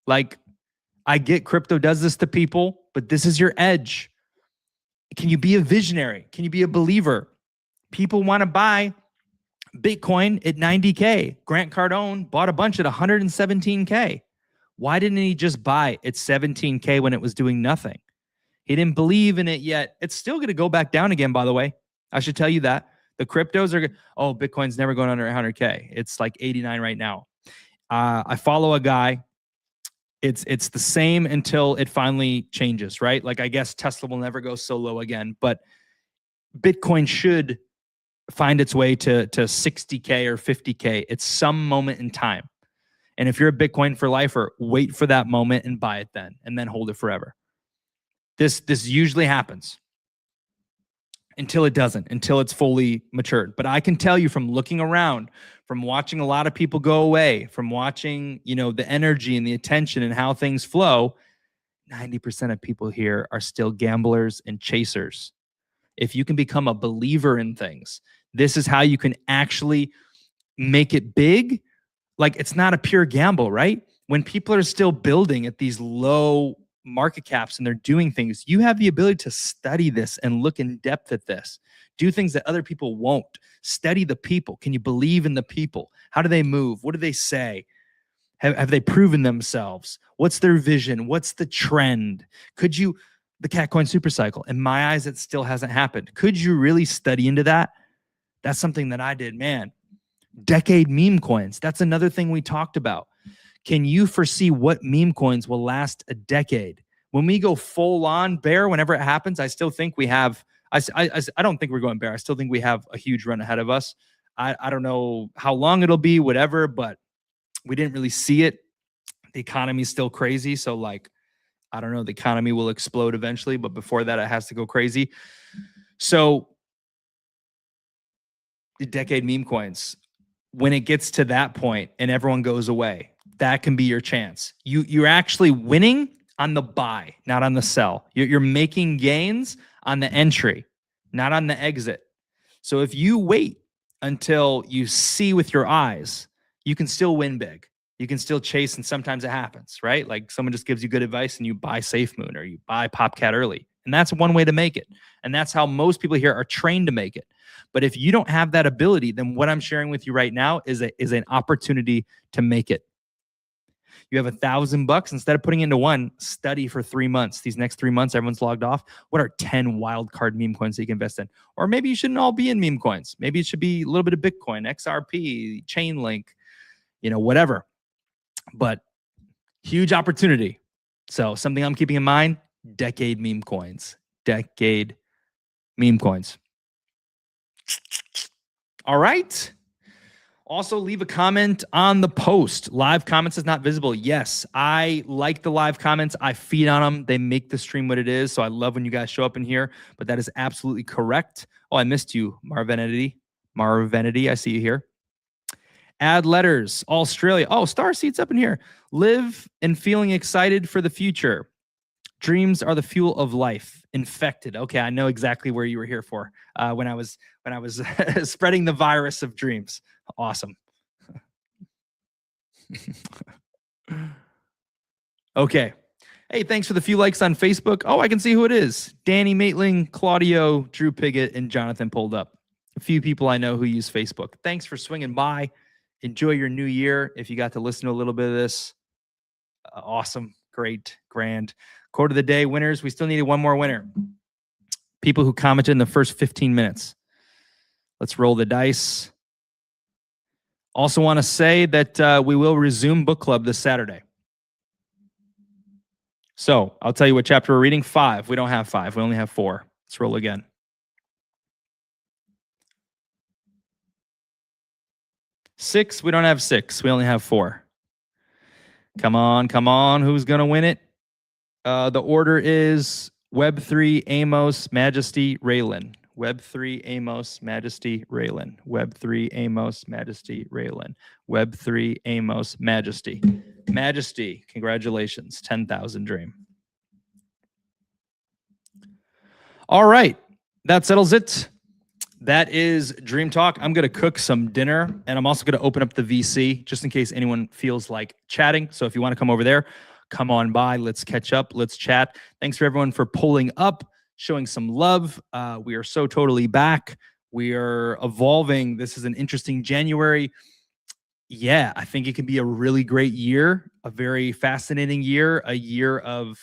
Like, I get crypto does this to people, but this is your edge. Can you be a visionary? Can you be a believer? People want to buy Bitcoin at 90K. Grant Cardone bought a bunch at 117K. Why didn't he just buy at 17K when it was doing nothing? He didn't believe in it yet. It's still going to go back down again, by the way. I should tell you that. The cryptos are, Bitcoin's never going under 100K. It's like 89 right now. I follow a guy. It's the same until it finally changes, right? Like, I guess Tesla will never go so low again, but Bitcoin should find its way to 60K or 50K at some moment in time. And if you're a Bitcoin for lifer, wait for that moment and buy it then, and then hold it forever. This usually happens until it doesn't, until it's fully matured. But I can tell you from looking around, from watching a lot of people go away, from watching, the energy and the attention and how things flow, 90% of people here are still gamblers and chasers. If you can become a believer in things, this is how you can actually make it big. Like, it's not a pure gamble, right? When people are still building at these low market caps and they're doing things, you have the ability to study this and look in depth at this. Do things that other people won't. Study the people. Can you believe in the people? How do they move? What do they say? Have they proven themselves? What's their vision? What's the trend? The Catcoin super cycle, in my eyes, it still hasn't happened. Could you really study into that? That's something that I did, man. Decade meme coins. That's another thing we talked about. Can you foresee what meme coins will last a decade? When we go full on bear, whenever it happens, I still think we have, I don't think we're going bear. I still think we have a huge run ahead of us. I don't know how long it'll be, whatever, but we didn't really see it. The economy's still crazy. So I don't know, the economy will explode eventually, but before that, it has to go crazy. So the decade meme coins, when it gets to that point and everyone goes away, that can be your chance. You're actually winning on the buy, not on the sell. You're making gains on the entry, not on the exit. So if you wait until you see with your eyes, you can still win big. You can still chase, and sometimes it happens, right? Like, someone just gives you good advice and you buy SafeMoon or you buy PopCat early. And that's one way to make it. And that's how most people here are trained to make it. But if you don't have that ability, then what I'm sharing with you right now is an opportunity to make it. You have $1,000. Instead of putting into one, study for 3 months. These next 3 months, everyone's logged off. What are 10 wild card meme coins that you can invest in? Or maybe you shouldn't all be in meme coins. Maybe it should be a little bit of Bitcoin, XRP, Chainlink, whatever. But huge opportunity. So something I'm keeping in mind, decade meme coins. Decade meme coins. All right. Also, leave a comment on the post. Live comments is not visible. Yes, I like the live comments. I feed on them. They make the stream what it is. So I love when you guys show up in here. But that is absolutely correct. Oh, I missed you, Marvenity. I see you here. Add letters. Australia. Oh, Starseed's up in here. Live and feeling excited for the future. Dreams are the fuel of life. Infected. Okay, I know exactly where you were here for. When I was spreading the virus of dreams. Awesome. Okay. Hey, thanks for the few likes on Facebook. Oh, I can see who it is. Danny Maitling, Claudio, Drew Piggott, and Jonathan pulled up. A few people I know who use Facebook. Thanks for swinging by. Enjoy your new year. If you got to listen to a little bit of this, awesome, great, grand. Quote of the day, winners. We still needed one more winner. People who commented in the first 15 minutes. Let's roll the dice. Also want to say that we will resume book club this Saturday. So I'll tell you what chapter we're reading. 5. We don't have 5. We only have 4. Let's roll again. 6. We don't have 6. We only have 4. Come on. Who's going to win it? The order is Web3, Amos, Majesty, Raylan. Web3, Amos, Majesty, Raylan. Web3, Amos, Majesty, Raylan. Web3, Amos, Majesty. Majesty, congratulations. 10,000 dream. All right. That settles it. That is Dream Talk. I'm going to cook some dinner, and I'm also going to open up the VC just in case anyone feels like chatting. So if you want to come over there, come on by. Let's catch up. Let's chat. Thanks for everyone for pulling up, showing some love. We are so totally back. We are evolving. This is an interesting January. Yeah, I think it can be a really great year, a very fascinating year, a year of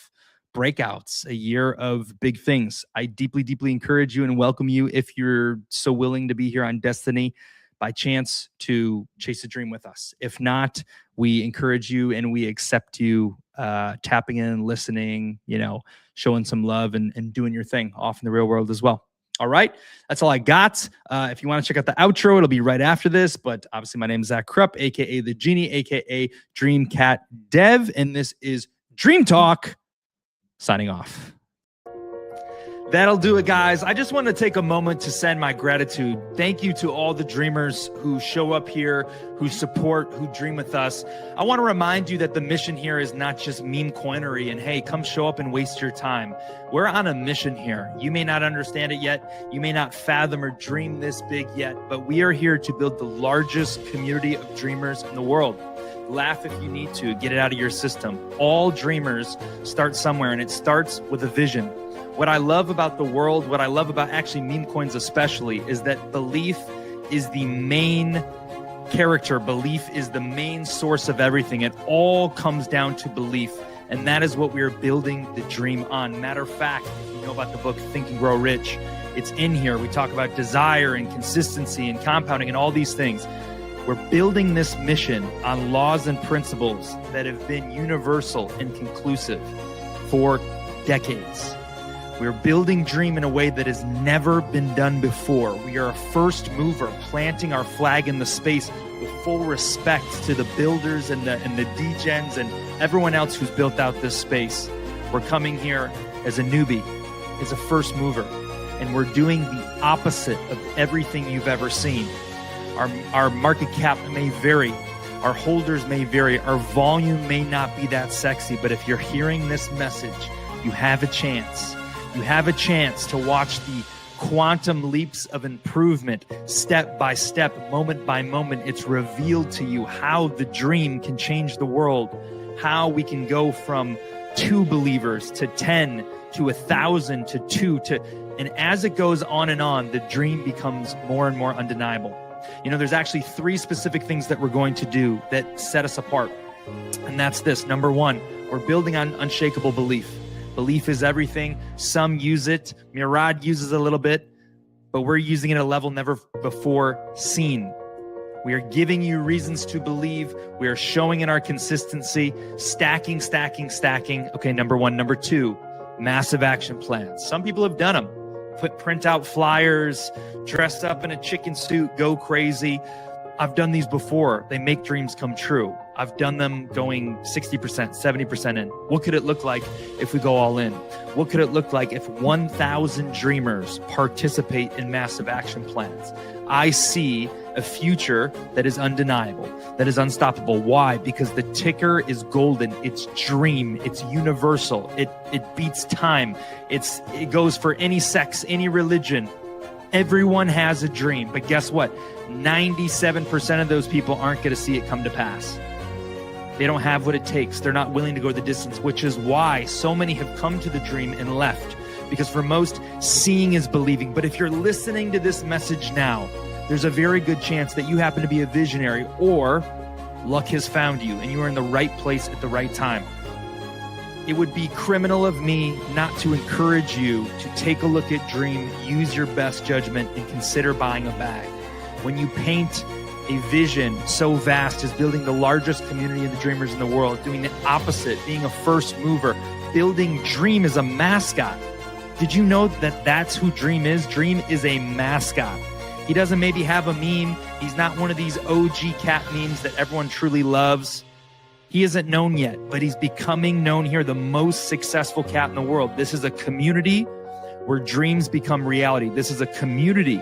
breakouts, a year of big things. I deeply, deeply encourage you and welcome you if you're so willing to be here on Destiny by chance to chase a dream with us. If not, we encourage you and we accept you tapping in, listening, showing some love and doing your thing off in the real world as well. All right. That's all I got. If you want to check out the outro, it'll be right after this. But obviously, my name is Zach Krupp, a.k.a. The Genie, a.k.a. Dream Cat Dev. And this is Dream Talk. Signing off. That'll do it, guys. I just want to take a moment to send my gratitude. Thank you to all the dreamers who show up here, who support, who dream with us. I want to remind you that the mission here is not just meme coinery and, hey, come show up and waste your time. We're on a mission here. You may not understand it yet. You may not fathom or dream this big yet, but we are here to build the largest community of dreamers in the world. Laugh if you need to. Get it out of your system. All dreamers start somewhere, and it starts with a vision. What I love about the world, what I love about actually meme coins especially, is that belief is the main character. Belief is the main source of everything. It all comes down to belief, and that is what we are building the dream on. Matter of fact, if you know about the book Think and Grow Rich, it's in here. We talk about desire and consistency and compounding and all these things. We're building this mission on laws and principles that have been universal and conclusive for decades. We're building Dream in a way that has never been done before. We are a first mover, planting our flag in the space with full respect to the builders and the degens and everyone else who's built out this space. We're coming here as a newbie, as a first mover, and we're doing the opposite of everything you've ever seen. Our market cap may vary. Our holders may vary. Our volume may not be that sexy, but if you're hearing this message, you have a chance. You have a chance to watch the quantum leaps of improvement, step by step, moment by moment. It's revealed to you how the dream can change the world, how we can go from 2 believers to 10 to 1,000 to 2 to, and as it goes on and on, the dream becomes more and more undeniable. There's actually 3 specific things that we're going to do that set us apart. And that's this. Number 1, we're building on unshakable belief. Belief is everything. Some use it. Murad uses a little bit, but we're using it at a level never before seen. We are giving you reasons to believe. We are showing in our consistency, stacking. Okay, number 1. Number 2, massive action plans. Some people have done them. Print out flyers, dress up in a chicken suit, go crazy. I've done these before. They make dreams come true. I've done them going 60%, 70% in. What could it look like if we go all in? What could it look like if 1,000 dreamers participate in massive action plans? I see a future that is undeniable, that is unstoppable. Why? Because the ticker is golden. It's dream. It's universal. It beats time. It goes for any sex, any religion. Everyone has a dream. But guess what? 97% of those people aren't going to see it come to pass. They don't have what it takes. They're not willing to go the distance, which is why so many have come to the dream and left. Because for most, seeing is believing. But if you're listening to this message now, there's a very good chance that you happen to be a visionary, or luck has found you and you are in the right place at the right time. It would be criminal of me not to encourage you to take a look at Dream, use your best judgment, and consider buying a bag. When you paint a vision so vast as building the largest community of the dreamers in the world, doing the opposite, being a first mover, building Dream as a mascot. Did you know that that's who Dream is? Dream is a mascot. He doesn't maybe have a meme. He's not one of these OG cat memes that everyone truly loves. He isn't known yet, but he's becoming known here, the most successful cat in the world. This is a community where dreams become reality. This is a community,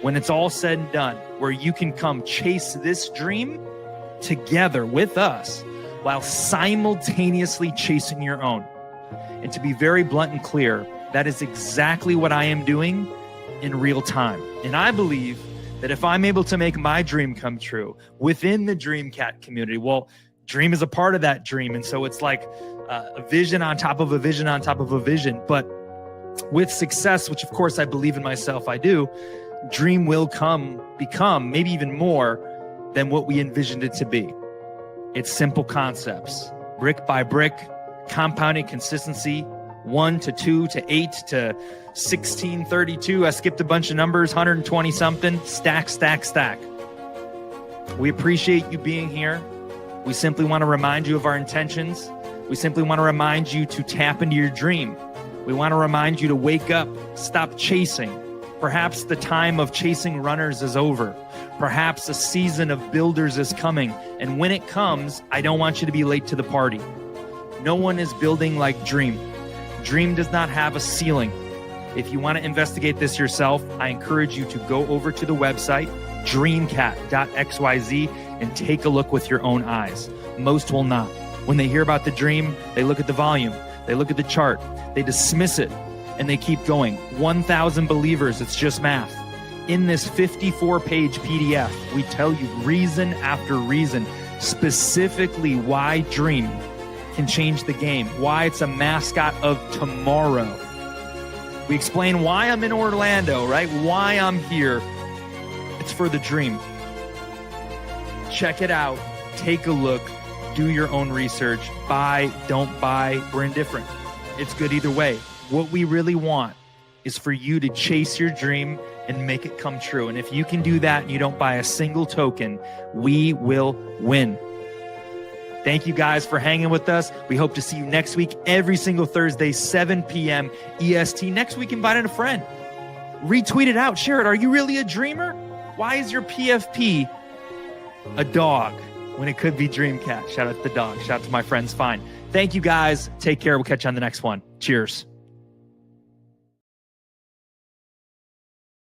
when it's all said and done, where you can come chase this dream together with us while simultaneously chasing your own. And to be very blunt and clear, that is exactly what I am doing in real time. And I believe that if I'm able to make my dream come true within the Dream Cat community, well, dream is a part of that dream. And so it's like a vision on top of a vision on top of a vision. But with success, which of course I believe in myself, I do, dream will become maybe even more than what we envisioned it to be. It's simple concepts, brick by brick, compounding consistency, 1 to 2 to 8 to 1632. I skipped a bunch of numbers, 120 something, stack, stack, stack. We appreciate you being here. We simply want to remind you of our intentions. We simply want to remind you to tap into your dream. We want to remind you to wake up, stop chasing. Perhaps the time of chasing runners is over. Perhaps a season of builders is coming. And when it comes, I don't want you to be late to the party. No one is building like Dream. Dream does not have a ceiling. If you want to investigate this yourself, I encourage you to go over to the website, dreamcat.xyz, and take a look with your own eyes. Most will not. When they hear about the dream, they look at the volume, they look at the chart, they dismiss it, and they keep going. 1,000 believers, it's just math. In this 54-page PDF, we tell you reason after reason, specifically why Dream can change the game, why it's a mascot of tomorrow. We explain why I'm in Orlando, right? Why I'm here. It's for the dream. Check it out. Take a look. Do your own research. Buy, don't buy. We're indifferent. It's good either way. What we really want is for you to chase your dream and make it come true. And if you can do that and you don't buy a single token, we will win. Thank you guys for hanging with us. We hope to see you next week, every single Thursday, 7 p.m. EST. Next week, invite in a friend. Retweet it out. Share it. Are you really a dreamer? Why is your PFP a dog when it could be Dream Cat? Shout out to the dog. Shout out to my friends. Fine. Thank you guys. Take care. We'll catch you on the next one. Cheers.